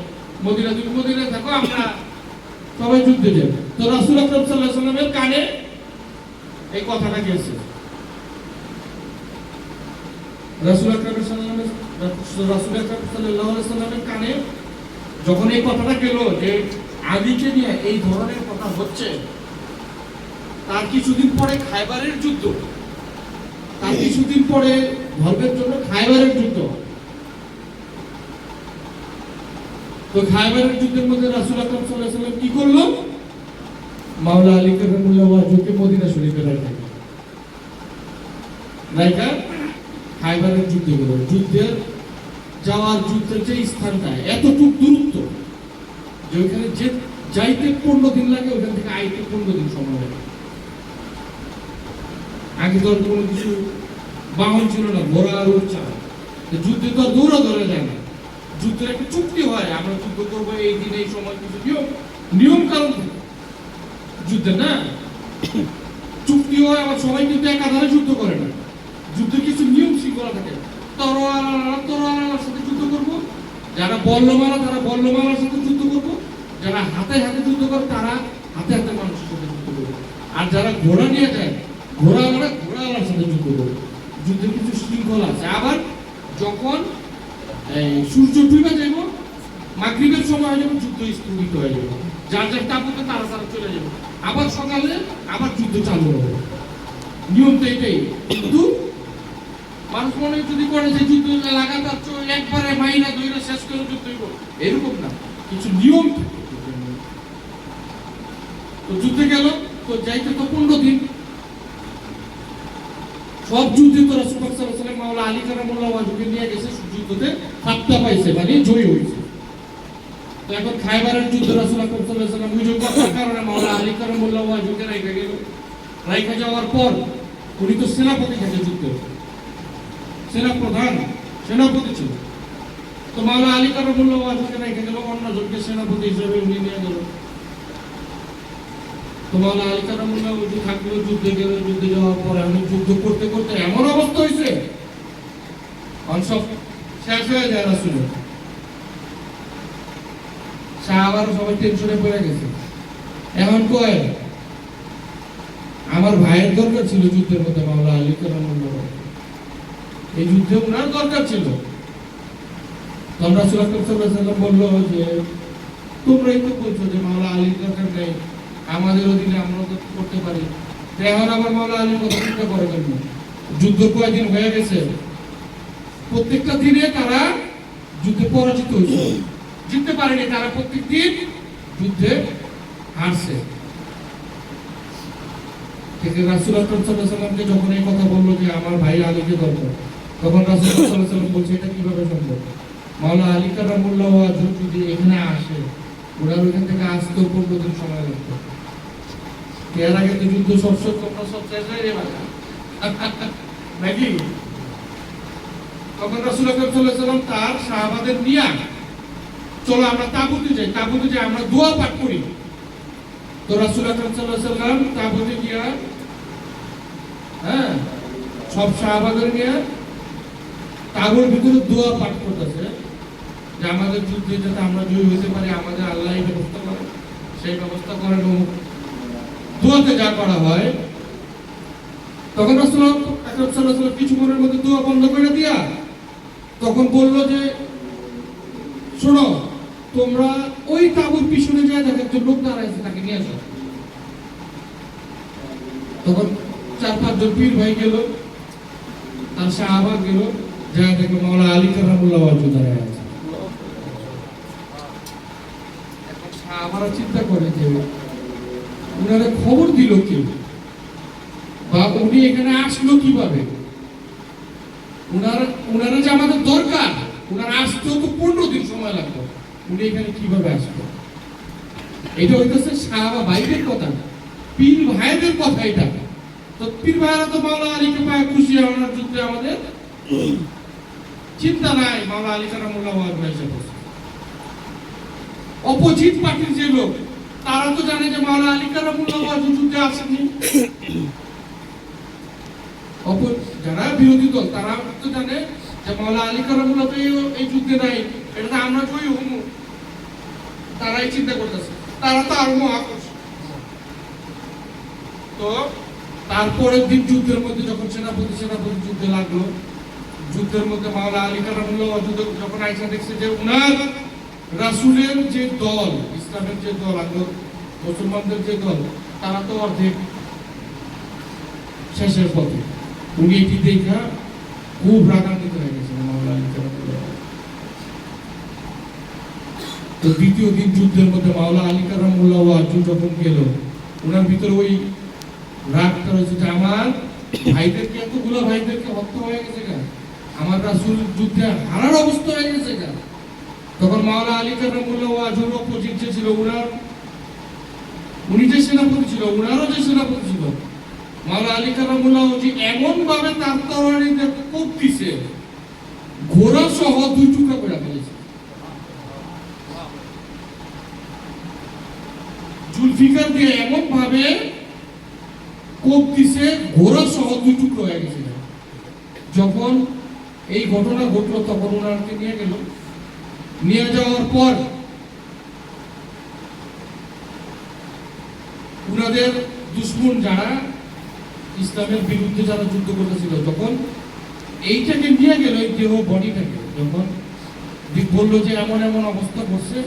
মদিনা, তুমি মদিনায় থাকো, আমরা সবাই যুদ্ধে যাই। তো রাসূল আকরাম সাল্লাল্লাহু আলাইহি ওয়াসাল্লামের কানে এই কথাটা গেছে। রাসূল আকরাম সাল্লাল্লাহু আলাইহি ওয়াসাল্লামের কানে যখন এই কথাটা গেল যে আলীকে নিয়ে এই ধরনের কথা হচ্ছে, তার কিছুদিন পরে খাইবারের যুদ্ধ, তার কিছুদিন পরে ধর্মের জন্য খাইবারের যুদ্ধ। তো খাইবারের যুদ্ধের মধ্যে রাসূল আকরাম সাল্লাল্লাহু আলাইহি ওয়াসাল্লাম কি করলো? মাওলা আলী কারামুল্লাহ ওয়াজহুকে মদিনা শরীফে রাখা খাইবারের যুদ্ধ গেল। যুদ্ধের যাওয়ার, যুদ্ধের যে স্থানটা এতটুকু দূরত্ব যে ওইখানে যে যাইতে 15 দিন লাগে, ওখান থেকে আইতে 15 দিন সময় লাগে। আগে তো কোনো কিছু বাহন ছিল না, ঘোড়া আর উট চালা। যুদ্ধে তো দৌড়া ধরে যায় না, যুদ্ধের একটা চুক্তি হয়, আমরা যুদ্ধ করবো এই দিন এই সময়, কিছু নিয়ম কারণ থাকে যুদ্ধে, না চুক্তি হয়। আবার সবাই কিন্তু একাধারে যুদ্ধ করে না, যুদ্ধের কিছু নিয়ম শৃঙ্খলা থাকে। তরোয়ার সাথে যুদ্ধ করবো, যারা বল্লমালা তারা বল্লমালার সাথে যুদ্ধ করবো, যারা হাতে হাতে যুদ্ধ করে তারা হাতে হাতে মানুষের সাথে যুদ্ধ করবো, আর যারা ঘোড়া নিয়ে যায় ঘোড়াওয়ালার সাথে যুদ্ধ করবো। যুদ্ধের কিছু শৃঙ্খলা আছে। আবার যখন সূর্য ডুবে যাইব, মাগরিবের সময় হয়ে যাবে, যুদ্ধ স্থগিত হয়ে যাবে, যার যার তাবুতে তারা চলে যাবে, আবার সকালে আবার যুদ্ধ চালু হবে। নিয়ম তো এটাই। কিন্তু মানুষ মনে যদি করে যে যুদ্ধ লাগাতার একবারে মাইনা ধরে শেষ করে যুদ্ধ হইব, এরকম না, কিছু নিয়ম থাকে। তো যুদ্ধে গেল, তো যাইতে তো 15 দিন। সব যুদ্ধে তো রাসূল সাল্লাল্লাহু আলাইহি ওয়াসাল্লাম মাওলা আলী কারামুল্লাহ ওয়াজহুকে নিয়ে গেছে, যুদ্ধতে ফাতনা পাইছে, মানে জয়ী হয়েছে। তো এখন খাইবারের যুদ্ধ রাসূল আকরাম সাল্লাল্লাহু আলাইহি ওয়াসাল্লাম ওই কথার কারণে মাওলা আলী কারামুল্লাহ ওয়াজহুকে রাইখা গেল। রাইখা যাওয়ার পর উনি তো সেনাপতি থাকে, যুদ্ধে সেনাপ্রধান, সেনাপতি ছিল। তো মাওলা আলী কারামুল্লাহ ওয়াজহুকে রাইখা গেল, অন্যজনকে সেনাপতি হিসেবে উনি নিয়ে গেল। তো মাওলা আলী কারামুল্লাহ ওয়াজহু থাকলো, যুদ্ধে গেল। যুদ্ধে যাওয়ার পরে আমি যুদ্ধ করতে করতে এমন অবস্থা হয়েছে, সব শেষ হয়ে যায় রাসূলের। সাহাবারা সবাই টেনশনে পড়ে গেছে। এখন কয় আমার ভাইয়ের দরকার ছিল যুদ্ধের মধ্যে, মাওলা আলী কারামুল্লাহ, এই যুদ্ধে ওনার দরকার ছিল। তখন রাসূল আকরাম সাল্লাল্লাহু আলাইহি ওয়াসাল্লাম বলল যে তোমরাই তো বলছো যে মাওলা আলীর দরকার নেই, আমাদের অধীনে আমরা তো করতে পারি, এখন আবার মাওলা আলীর কথা চিন্তা করে কেন? যুদ্ধ কয়দিন হয়ে গেছে, প্রত্যেকটা দিনে তারা যুদ্ধে পরাজিত হয়েছে, জিততে পারেনি, তারা প্রত্যেক দিন যুদ্ধে হারছে। রাসূল আকরাম সাল্লাল্লাহু আলাইহি ওয়াসাল্লামকে যখন এই কথা বললো যে আমার ভাই আলীকে দরকার, তখন রাসূল সাল্লাল্লাহু আলাইহি ওয়াসাল্লাম বলছে এটা কিভাবে সম্ভব? মাওলা আলী কারামুল্লাহ যদি এখানে আসে, ওরা ওইখান থেকে আসতে 15 দিন সময় লাগতো। এর আগে তো যুদ্ধ সব তোমরা সব শেষ হয়ে যাবে নাকি? তখন রাসূল আকরাম সাল্লাল্লাহু আলাইহি ওয়াসাল্লাম তার সাহাবাদের নিয়ে চলো আমরা তাবুতে যাই, তাবুতে যাই আমরা দোয়া পাঠ করি। তো রাসূল আকরাম সাল্লাল্লাহু আলাইহি ওয়াসাল্লাম তাবুতে গিয়া সব সাহাবাদের নিয়ে তাবুর ভিতরে দোয়া পাঠ করতেছে যে আমাদের যুদ্ধে যাতে আমরা জয়ী হতে পারি, আমাদের আল্লাহ এই ব্যবস্থা করে, সেই ব্যবস্থা করেন। দোয়াতে যা করা হয়, তখন রাসূল আকরাম সাল্লাল্লাহু আলাইহি ওয়াসাল্লাম কিছুক্ষণের মধ্যে দোয়া বন্ধ করে দিয়া তখন বলল যে শোনো, তোমরা ওই তাবুর পিছনে যায় দেখো একজন লোক দাঁড়াইছে, তাকে নিয়ে আসো। তখন 4-5 জন পীর ভাই গেল, তার সাহাবা গেল, যা দেখো মাওলা আলী কারামুল্লাহ দাঁড়ায় আছে। এখন সাহাবারা চিন্তা করে যে উনারা খবর দিল কি, বা উনি এখানে আসলো কিভাবে? উনারা যে আমাদের দরকার, উনারা আসতেও তো 15 দিন সময় লাগবে, উনি এখানে কিভাবে আসবে? এটা হইতেছে সাহাবা ভাইদের কথা, পীর ভাইদের কথা এটা। তো পীর ভাইরা তো মাওলা আলীকে পায় খুশি, ওনার যুদ্ধে আমাদের চিন্তা নাই, মাওলা আলী কারামুল্লাহ এসে বসে। অপোজিট পার্টির যে লোক, তারা তো জানে যে মাওলা আলী কারামুল্লাহ যুদ্ধে আসেনি। যারা বিরোধী দল তারা তো জানে যে মাওলা আলী কারামুল্লাহ তো এই যুদ্ধে নাই, এটা তো আমরা জয়ী হব, তারাই চিন্তা করতেছে, তারা তো আরো মহাকর্ষ। তো তারপরের দিন যুদ্ধের মধ্যে যখন সেনাপতি যুদ্ধে লাগলো, যুদ্ধের মধ্যে মাওলা আলী কারামুল্লাহ যখন আয়েশা দেখছে যে উনার রাসূলের যে দল, ইসলামের যে দল, মুসলমানদের যে দল, তারা তো অর্ধেক শেষের পথে, উনি এটি দেখা খুব রাগান্বিত হয়ে গেছেন মাওলা আলী কারামুল্লাহ। তো দ্বিতীয় দিন যুদ্ধের মধ্যে মাওলা আলী কারামুল্লাহ যখন গেল, ওনার ভিতরে ওই রাগটা রয়েছে যে আমার ভাইদেরকে, এতগুলো ভাইদেরকে হত্যা হয়ে গেছে গা, আমার রাসূল যুদ্ধে হারার অবস্থা হয়ে গেছে গা। তখন মাওলা আলী কারামুল্লাহ অপোজিট যে ছিল, উনি যে সেনাপতি ছিল, উনারও যে সেনাপতি ছিল, মাওলা আলী কারামুল্লাহ এমন ভাবে তার তরবারিতে কোপ দিছে, ঘোড়া সহ 2 টুকরা করে ফেলেছে। জুলফিকার দিয়ে এমন ভাবে কোপ দিছে, ঘোড়া সহ 2 টুকরো হয়ে গেছে। যখন এই ঘটনা ঘটলো তখন ওনাকে নিয়ে গেল, নিয়ে যাওয়ার পর উনাদের দুশমন যারা ইসলামের বিরুদ্ধে যারা যুদ্ধ করতেছিল, তখন এইটাকে নিয়ে গেল, এই দেহ বডিটাকে, যখন বললো যে এমন এমন অবস্থা করছে,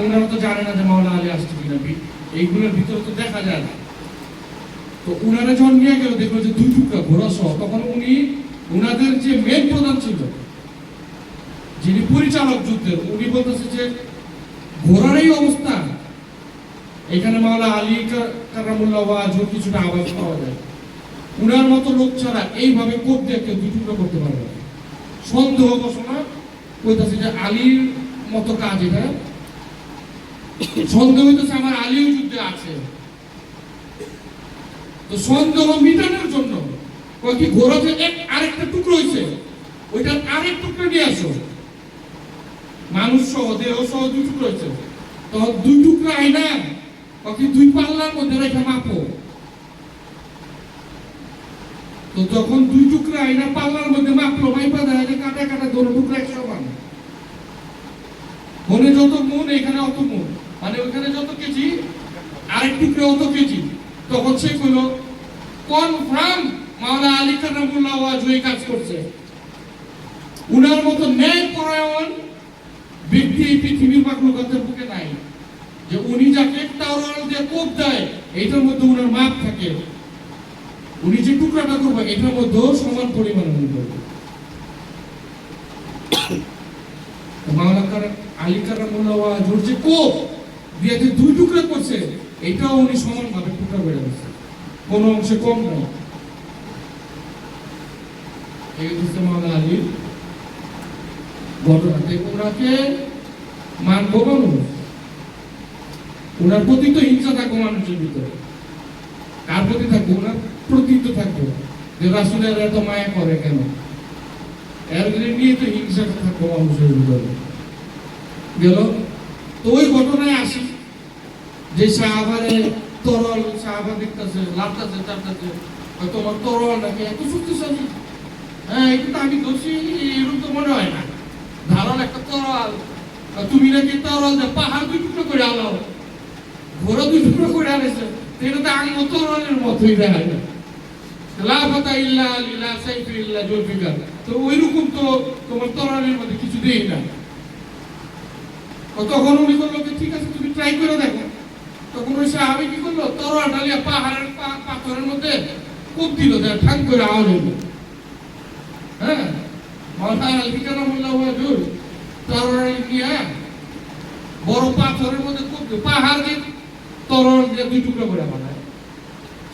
ওনারা তো জানে না যে মাওলা আলী আসছে কিনা, এইগুলোর ভিতরে তো দেখা যায় না। তো উনারা যখন নিয়ে গেল, দেখলো যে 2 টুকরা ঘোড়া সহ। তখন উনাদের যে মেন প্রধান ছিল, যিনি পরিচালক যুদ্ধের, উনি বলতেছে যে ঘোড়ার এই অবস্থা, এখানে মাওলা আলী কারামুল্লাহ কিছুটা আওয়াজ পাওয়া যায়, উনার মতো লোক ছাড়া এইভাবে কোপ দিয়ে কেউ 2 টুকরা করতে পারবে না। সন্দেহ ঘোষণা কইতাছে যে আলীর মতো কাজ এটা, সন্দেহ হইতেছে আমার আলীও যুদ্ধে আছে। তো সন্দেহ মিটানোর জন্য কি ঘোড়া যে আরেকটা টুকরো হয়েছে, ওইটা আরেক টুকরো নিয়ে আসো, মানুষ সহ দেহ সহ 2 টুকরো হয়েছে। তখন 2 টুকরা আইনা কি 2 পাল্লার মধ্যে রেখে মাপো। তো যখন 2 টুকরা আইনা পাল্লার মধ্যে মাপলো, মাইপা দেখা যায় কাটা কাটা 2 টুকরা 100 মান। মনে যত মন এখানে অত মন, মানে ওখানে যত কেজি আরেক টুকরে অত কেজি। তখন সে কইল কনফার্ম মাওলানা আলী কারামুল্লাহ ওয়াজ ওই কাজ করছে। উনার মতো ন্যায় পরায়ণ ব্যক্তি এই পৃথিবীর মাখলুকাতের বুকে নাই, যে উনি যাকে তাওরাল দিয়ে কোপ দেয় এইটার মধ্যে উনার মাপ থাকে, উনি যে টুকরাটা করবে এটার মধ্যে সমান পরিমাণ উনি করবে। মাওলানা আলী কারামুল্লাহ ওয়াজ ওর যে কোপ দিয়ে যে দুই টুকরা করছে এটাও উনি সমানভাবে টুকরা করে দিচ্ছে, কোনো অংশে কম নাই। এই হচ্ছে মাওলানা আলীর ঘটনাতে। ওনাকে মানবো মানুষ, ওনার প্রতি তো হিংসা থাকবো মানুষের ভিতরে, কার প্রতি থাকবো? ওনার প্রতি তো থাকবো যে রাসূলের এত মায়া করে কেন, এর নিয়ে তো হিংসা থাকবো মানুষের ভিতরে। গেল তো ওই ঘটনায় আসি যে সাহাবারে তরল, সাহাবা দেখতেছে লাফতাছে চাপতাছে, তোমার তরল নাকি এত শক্তিশালী, হ্যাঁ এটা তো আমি দোষী, এরকম তো মনে হয় না, ধারাল একটা তরল, তুমি নাকি তরল যে পাহাড় দুই টুকরো করে আলাও, ঘোড়া দুই টুকরো করে আনেছে, এটা তো আঙ্গ তরলের মতোই দেখা যায়। লাফাতা ইল্লা আলিল্লাহ সাইফি ইল্লা জুলফিকার, তো ওইরকম তো তোমার তরলের মধ্যে কিছু দেই না। তখন উনি বললো ঠিক আছে তুমি ট্রাই করে দেখো। তখন ওই সাহাবী কি করলো, তরল ঢালিয়া পাহাড়ের পাথরের মধ্যে কোপ দিল, ঠাং করে আওয়াজ হইল। হ্যাঁ, মাওলানা আলী কারামুল্লাহ ওয়াজ তরল নিয়ে বড় পাথরের মধ্যে কোপ দিল, পাহাড় দিয়ে তরল দিয়ে দুই টুকরো করে বানায়,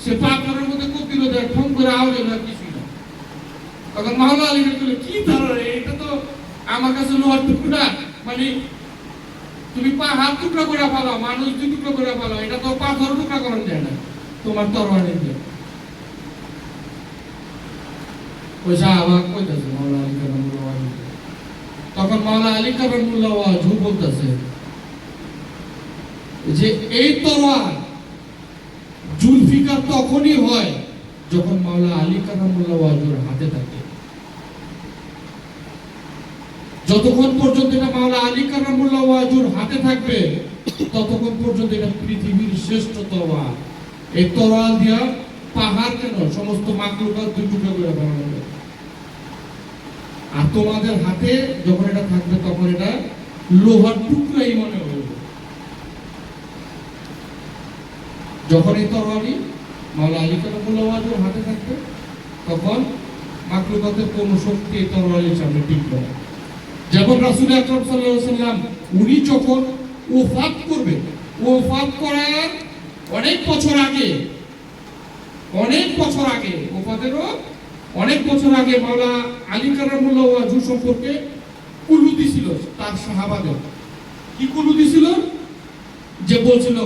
সে পাথরের মধ্যে কোপ দিল, ঠাং করে আওয়াজ হইল, কিছুই না। তখন মাওলানা আলী বলল কি তরল, এটা তো আমার কাছে লোহার টুকরা, মানে তুমি পাহাড় টুকরা করে ফেলাও, মানুষ দুই টুকরা করে ফেলাও, এটা তো পাথর টুকরা করা যায় না তোমার তরবারি দিয়ে। ওই সাহাবা কইতাছে মাওলানা আলী কারামুল্লাহ ওয়াজ, তখন মাওলানা আলী কারামুল্লাহ ওয়াজ বলতেছে যে এই তরবার জুলফিকার তখনই হয় যখন মাওলানা আলী কারামুল্লাহ ওয়াজের হাতে থাকে। যতক্ষণ পর্যন্ত এটা মাওলানা আলী কারামুল্লাহ ওয়াজুর হাতে থাকবে ততক্ষণ পর্যন্ত এটা পৃথিবীর শ্রেষ্ঠ তরবার। এই তরবার দিয়া পাহাড় কেন সমস্ত মাখলুকাত দুই টুকরো করে বানানো হবে। আর তোমাদের হাতে যখন এটা থাকবে তখন এটা লোহার টুকরাই মনে হবে। যখন এই তরবারি মাওলানা আলী কারামুল্লাহ ওয়াজুর হাতে থাকবে তখন মাখলুকাতের কোন শক্তি এই তরবারির সামনে টিকবে না। যেমন রাসূল আকরাম সাল্লাল্লাহু আলাইহি ওয়াসাল্লাম উনি যখন ওফাত করবেন, ওফাত করার অনেক বছর আগে ওফাতেরও অনেক বছর আগে মাওলানা আলী কারামুল্লাহ ওয়াজু সম্পর্কে কুলু দিছিল তার সাহাবাদের। কি কুলু দিছিল? যে বলছিল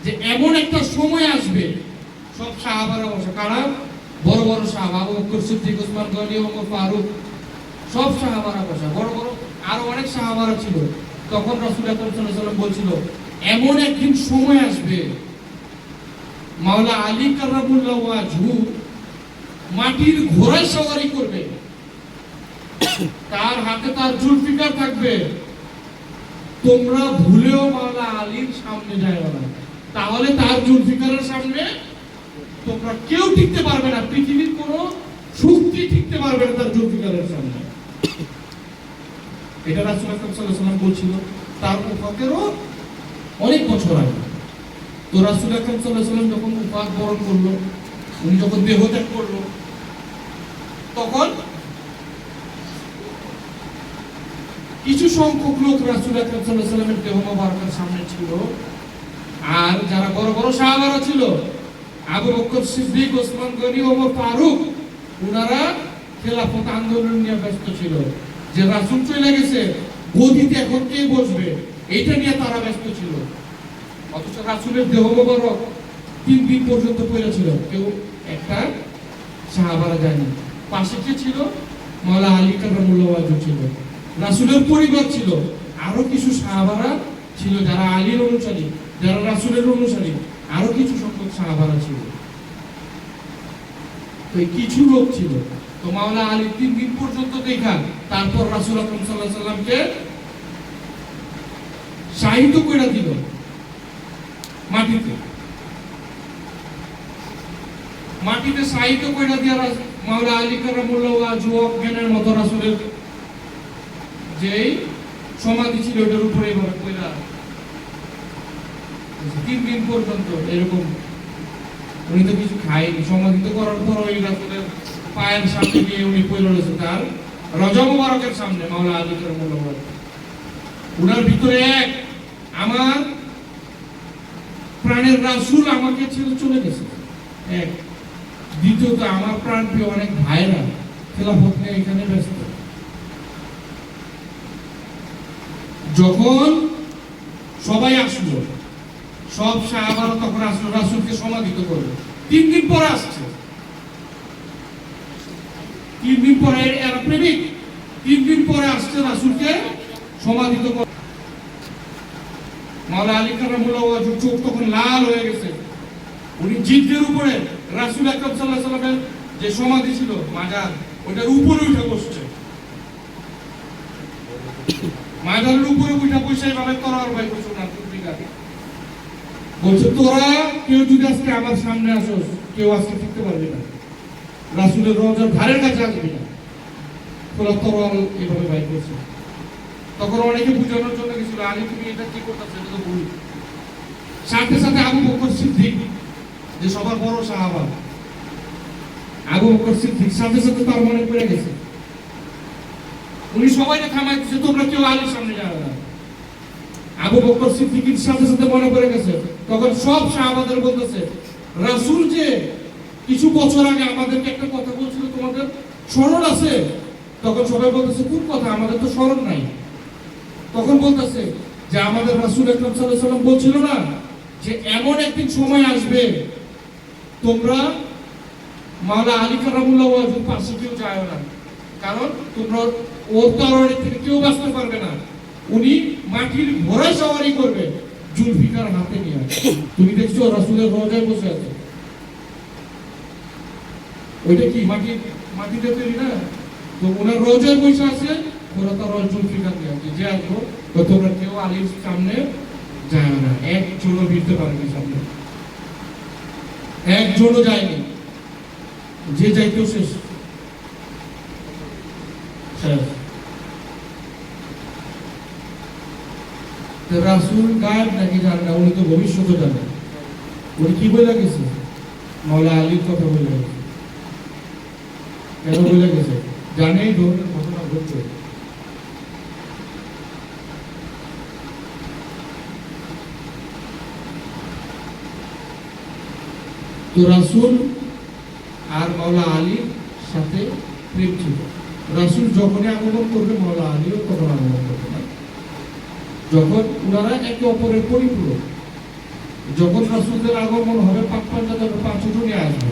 যে এমন একটা সময় আসবে, সব সাহাবারা বসে, কারা? বড় বড় সাহাবা, আবু বকর সিদ্দিক, ওসমান গনি, ওমর ফারুক, সব সাহাবারা বসা, বড় বড় আরো অনেক সাহাবারা ছিল। তখন রাসূল আকরাম সাল্লাল্লাহু আলাইহি ওয়াসাল্লাম বলছিল এমন একদিন সময় আসবে মাওলানা আলী কারামুল্লাহ ওয়াজহু মাটির ঘোড়ায় সওয়ারি করবে, তার হাতে তার জুলফিকার থাকবে, তোমরা ভুলেও মাওলানা আলীর সামনে যাইও না, তাহলে তার জুলফিকারের সামনে তোমরা কেউ টিকতে পারবে না, পৃথিবীর কোনো শক্তি টিকতে পারবে না তার জুলফিকারের সামনে। এটা রাসূল আকরাম সাল্লাল্লাহু আলাইহি ওয়াসাল্লাম বলছিল তার ওফাতেরও অনেক বছর আগে। তো রাসূল আকরাম সাল্লাল্লাহু আলাইহি ওয়াসাল্লাম যখন ওফাত বরণ করলো, উনি যখন দেহত্যাগ করলো, তখন কিছু সংখ্যক লোক রাসূল আকরাম সাল্লাল্লাহু আলাইহি ওয়াসাল্লামের দেহ মোবারকের সামনে ছিল, আর যারা বড় বড় সাহাবারা ছিল, আবু বকর সিদ্দিক, ওসমান গনি, ওমর ফারুক, ওনারা খেলাফত আন্দোলন নিয়ে ব্যস্ত ছিল, যে রাসূল চলে গেছে, গদিতে এখন কে বসবে, এইটা নিয়ে তারা ব্যস্ত ছিল। অথচ রাসূলের দেহ মোবারক 3 দিন পর্যন্ত পড়ে ছিল, কেউ একটা সাহাবারা যায়নি। পাশে কে ছিল? মাওলানা আলী কারামুল্লাহ ওয়াজহু ছিল, রাসূলের পরিবার ছিল, আরো কিছু সাহাবারা ছিল যারা আলীর অনুসারী, যারা রাসূলের অনুসারী, আরো কিছু সংখ্যক সাহাবারা ছিল। তো কিছু লোক ছিল, তো মাওলানা আলী 3 দিন পর্যন্ত দেখা, তারপর রাসূল আকরাম সাল্লাল্লাহু আলাইহি ওয়াসাল্লামকে সাহিত্য কইরা দিল মাটিতে মাটিতে সাহিত্য কইরা দিয়া মাওলা আলী কারামুল্লাহ ওয়াজহু জ্ঞানের মতো রাসূলের যেই সমাধি ছিল ওটার উপরে এভাবে কইরা 3 দিন পর্যন্ত এরকম উনি তো কিছু খায়নি। সমাধিত করার পর ওই রাসূলের পায়ের সামনে গিয়ে উনি পড়ে রয়েছে তার রজা মুবারকের সামনে মাওলা আলী কারামুল্লাহ ওয়াজহু। উনার ভিতরে এক আমার প্রাণের রাসূল আমাকে ছেড়ে চলে গেছে, এক দ্বিতীয়ত আমার প্রাণ প্রিয় অনেক ভাইরা খেলাফত নিয়ে এখানে ব্যস্ত। যখন সবাই আসলো, সব সাহাবারা তখন আসলো রাসূলকে সমাধিত করবে। 3 দিন পরে আসছে, 3 দিন পরে এরা প্রেমিক, 3 দিন পরে আসছে রাসূলকে সমাধিত করবে। মাওলা আলী কারামুল্লাহ ওয়াজহু চোখ তখন লাল হয়ে গেছে। উনি জিদের উপরে রাসূল আকরাম সাল্লাল্লাহু আলাইহি ওয়াসাল্লামের যে সমাধি ছিল মাজার, ওটার উপরে উঠে বসছে। মাজারের উপরে উঠে বসে এইভাবে তরবার ভাই বসে না তুই বলছে তোরা কেউ যদি আজকে আমার সামনে আসোস কেউ আজকে টিকতে পারবে না, রাসূলের রওজার ধারের কাছে আসবি না। তোরা তরবার এইভাবে ভাই বসে। তখন অনেকে বুঝানোর জন্য গেছিল আলী তুমি এটা কি করতেছো, এটা তো ভুল। সাথে সাথে আবু বকর সিদ্দিক যে সবার বড় সাহাবা, আবু বকর সিদ্দিক সাথে সাথে তার মনে পড়ে গেছে। উনি সবাইকে থামাই দিচ্ছে তোমরা কেউ আলীর সামনে যাবে না। আবু বকর সিদ্দিকের সাথে সাথে মনে পড়ে গেছে। তখন সব সাহাবাদের বলতেছে রাসূল যে কিছু বছর আগে আমাদেরকে একটা কথা বলছিল তোমাদের স্মরণ আছে? তখন সবাই বলতেছে কোন কথা, আমাদের তো স্মরণ নাই। তখন বলতেছে যে আমাদের রাসূল আকরাম সাল্লাল্লাহু আলাইহি ওয়াসাল্লাম বলছিল না যে এমন একদিন সময় আসবে তোমরা মাওলা আলী কারামুল্লাহ ওয়াজহুর পাশে কেউ যায় না, কারণ তোমরা ওর তরবারি থেকে কেউ বাঁচতে পারবে না। উনি মাটির ঘোড়ায় সওয়ারি করবে জুলফিকার হাতে নিয়ে। তুমি দেখছো রাসূলের রওজায় বসে আছে, ওইটা কি মাটিতে তৈরি না? তো ওনার রওজায় বসে আছে, ওরা তার জুলফিকার দিয়ে আছে যে আসবো তো তোমরা কেউ আলীর সামনে যায় না। একজনও ভিড়তে পারেনি সামনে, একজনও যায়নি। যে যাইতো শেষ। রাসূল গায়েব নাকি জানে না, উনি তো ভবিষ্যৎ জানে। উনি কি বলে গেছে? মাওলা আলীর কথা বলে গেছে। কেন বলে গেছে? জানে এই ধরনের ঘটনা ঘটছে। তো রাসূল আর মাওলা আলীর সাথে প্রেম ছিল। রাসূল যখনই আগমন করবে মাওলা আলীও তখন আগমন করবে না। যখন ওনারা একে অপরের পরিপূরক, যখন রাসূলের আগমন হবে পাক পাঞ্জাবে 5 জনই আসবে।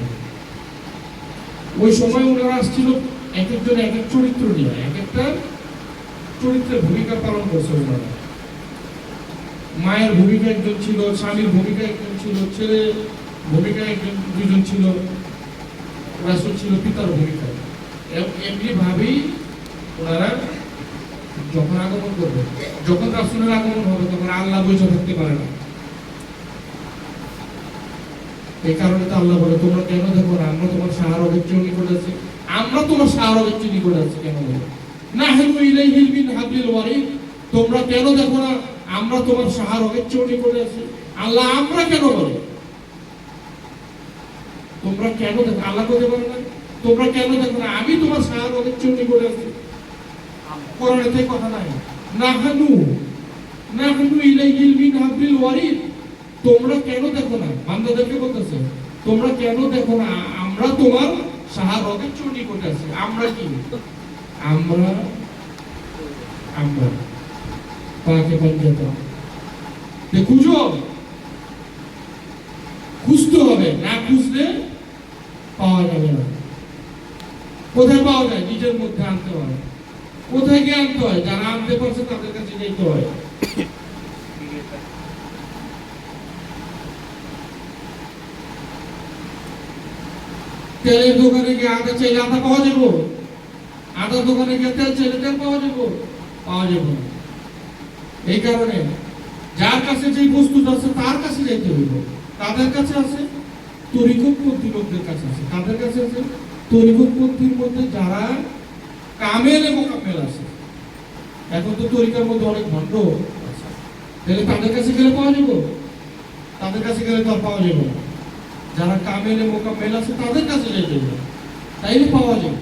ওই সময় ওনারা আসছিল এক একজন এক এক চরিত্র নিয়ে, এক একটা চরিত্রের ভূমিকা পালন করছে ওনারা। মায়ের ভূমিকা একজন ছিল, স্বামীর ভূমিকা একজন ছিল, ছেলে ভূমিকা একজন দুজন ছিল, রাসূল ছিল পিতার ভূমিকা। এমনি ভাবেই ওনারা যখন আগমন করবে, যখন রাসূলের আগমন হবে তখন আল্লাহ বসে থাকতে পারে না। এই কারণে তো আল্লাহ বলে তোমরা কেন দেখো না আমরা তোমার শাহরগের চেয়ে নিকট আছি, আমরা তোমার শাহরগের চেয়ে নিকট আছি। কেন বলে নাহনু ইলাইহিল বিন হাবলিল ওয়ারিদ, তোমরা কেন দেখো না আমরা তোমার শাহরগের চেয়ে নিকট আছি। আল্লাহ আমরা কেন বলে? তোমরা কেন দেখো, আল্লাহ বলতে পারে না তোমরা কেন দেখো না আমি তোমার শাহরগের চেয়ে নিকট আছি। কোরআনে তাই কথা নাই। নাহনু ইলাইহিল বিন হাবলিল ওয়ারিদ, তোমরা কেন দেখো না, বান্দাদেরকে বলতেছে তোমরা কেন দেখো না আমরা তোমার শাহরগের চেয়ে নিকট আছি। আমরা কি? আমরা পাকে পাঞ্জাতা খুঁজো, খুঁজতে হবে, না খুঁজলে পাওয়া যাবে না। কোথায় পাওয়া যায়? নিজের মধ্যে আনতে হয়। কোথায় গিয়ে আনতে হয়? যারা আনতে পারছে তাদের কাছে যেতে হয়। তেলের দোকানে গিয়ে আদা চাইলে আদা পাওয়া যাবো? আদার দোকানে গিয়ে তেল চাইলে তেল পাওয়া যাবো? পাওয়া যাবো না। এই কারণে যার কাছে যে বস্তুটা আছে তার কাছে যাইতে হইব। তাদের কাছে আছে তরিকতপন্থী লোকদের কাছে আছে, তাদের কাছে আছে তরিকতপন্থীর মধ্যে যারা কামেল এবং কামেল আছে। এখন তো তরিকার মধ্যে অনেক ভণ্ড আছে, তাহলে তাদের কাছে গেলে পাওয়া যাবে? তাদের কাছে গেলে তো আর পাওয়া যাবে না। যারা কামেল এবং কামেল আছে তাদের কাছে যাইতে হবে, তাইলে পাওয়া যাবে,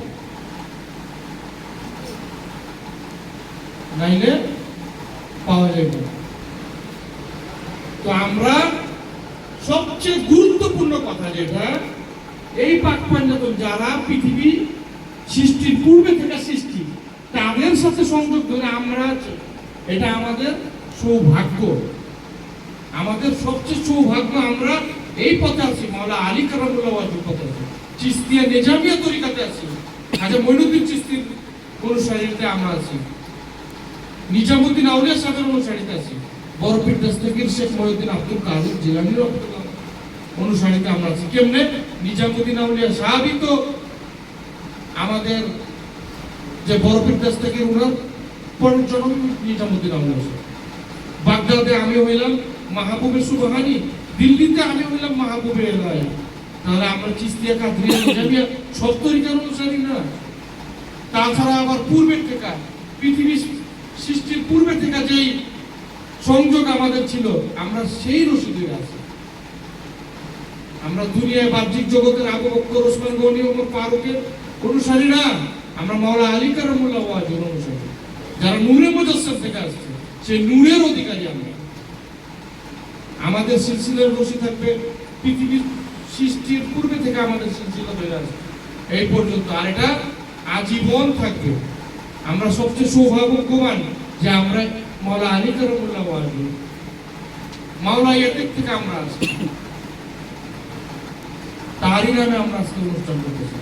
নাইলে পাওয়া যাবে না। তো আমরা সবচেয়ে গুরুত্বপূর্ণ কথা যেটা, এই পাক পাঞ্জাতন যারা পৃথিবী সৃষ্টির পূর্বে থেকে সৃষ্টি, তাদের সাথে সংযোগ ধরে আমরা, এটা আমাদের সৌভাগ্য, আমাদের সবচেয়ে সৌভাগ্য। আমরা এই পথে আছি, মাওলা আলী কারামুল্লাহ ওয়াজুর পথে আছি, চিশতিয়া নিজামিয়া তরিকাতে আছি, খাজা মঈনুদ্দিন চিশতির অনুসারীতে আমরা আছি, নিজামুদ্দিন আউলিয়া সাহেবের অনুসারীতে আছি, বড় পীর দস্তগীর শেখ মহিউদ্দিন আব্দুল কাদের জিলানী রহমাতুল্লাহ অনুসারীতে আমরা আছি। কেমনে? নিজামুদ্দিন আউলিয়া সাহেবই তো আমাদের যে বড় পীর দস্তগীর উনার পরজনম নিজামুদ্দিন আউলিয়া সাহেব। বাগদাদে আমি হইলাম মাহবুবের সুবহানি, দিল্লিতে আমি হইলাম মাহবুবের এলাহি। তাহলে আমরা চিশতিয়া কাদরিয়া নিজামিয়া সব তরিকার অনুসারী না? তাছাড়া আবার পূর্বের থেকে, পৃথিবী সৃষ্টির পূর্বে থেকে যেই সংযোগ আমাদের ছিল, আমরা সেই রশিদের আছি। আমরা দুনিয়ায় বাহ্যিক জগতের আবু বকর, ওসমান গনি, ওমর ফারুকের অনুসারী না, আমরা মাওলা আলী কারামুল্লাহ ওয়াজুর অনুসারী, যারা নূরে মুজাসসাম থেকে আসছে, সেই নূরের অধিকারী আমরা। আমাদের সিলসিলার রশি থাকবে পৃথিবীর সৃষ্টির পূর্বে থেকে আমাদের সিলসিলা ধরে আসছে এই পর্যন্ত, আর এটা আজীবন থাকবে। আমরা সবচেয়ে সৌভাগ্যবান যে আমরা মাওলা আলী কারামুল্লাহ ওয়াজুর, মাওলা ইয়াতেক থেকে আমরা আসছি, তারই নামে আমরা আজকে অনুষ্ঠান করতেছি।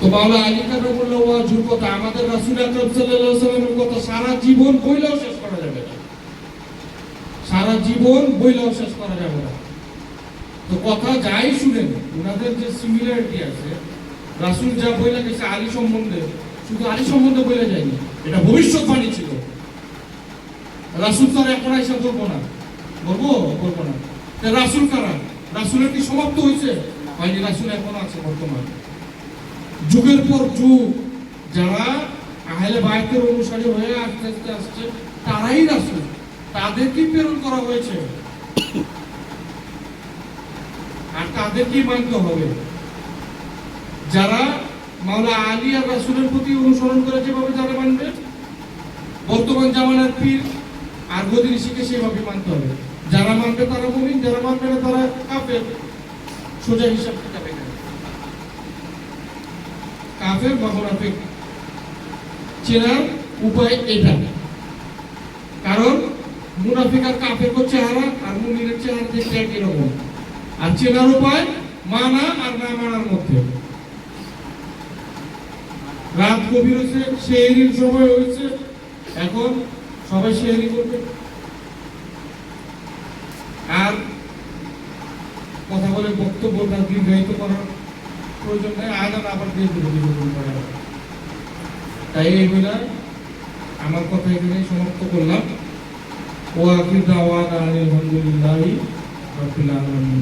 তো মাওলা আলী কারামুল্লাহ ওয়াজুর কথা, আমাদের রাসূল আকরাম সাল্লাল্লাহু আলাইহি ওয়াসাল্লামের কথা সারা জীবন বইলেও শেষ করা যাবে না, সারা জীবন বইলেও শেষ করা যাবে না। তো কথা যাই শুনেন, ওনাদের যে সিমিলারিটি আছে, রাসূল যা বইলা গেছে আলী সম্বন্ধে, শুধু আলী সম্বন্ধে বইলা যায়নি, এটা ভবিষ্যৎবাণী ছিল। রাসূল তার এখন আইসা বলবো না, বলবো না। রাসূল কারা? রাসূলের কি সমাপ্ত হয়েছে? হয়নি, রাসূল এখন আছে বর্তমান। যুগের পর যুগ যারা আহলে বায়তের অনুসারী হয়ে আস্তে আস্তে আসছে, তারাই রাসূল, তাদেরকে প্রেরণ করা হয়েছে, আর তাদেরকেই মানতে হবে। যারা মাওলা আলী আর রাসূলের প্রতি অনুসরণ করে যেভাবে যারা মানবে, বর্তমান জামানার পীর আর গদিনী শিখে সেভাবে মানতে হবে। যারা মানবে তারা মুমিন, যারা মানবে না তারা কাফের। সোজা হিসাব কিতাবে কাফের বা মুনাফিক চেনার উপায় এটা। কারণ মুনাফিক আর কাফের চেহারা আর মুমিনের চেহারা দেখতে একই রকম, আর চেনার উপায় মানা আর না মানার মধ্যে। রাত গভীর হয়েছে, সেহরির সময় হয়েছে, এখন সবাই সেহরি করবে। আর কথা বলে বক্তব্যটা দীর্ঘায়িত করার প্রয়োজন নেই, আজান আবার দিয়ে দেবে। তাই এইগুলা আমার কথা এখানে সমাপ্ত করলাম। ও আখির দাওয়ানা আলহামদুলিল্লাহি রাব্বিল আলামিন।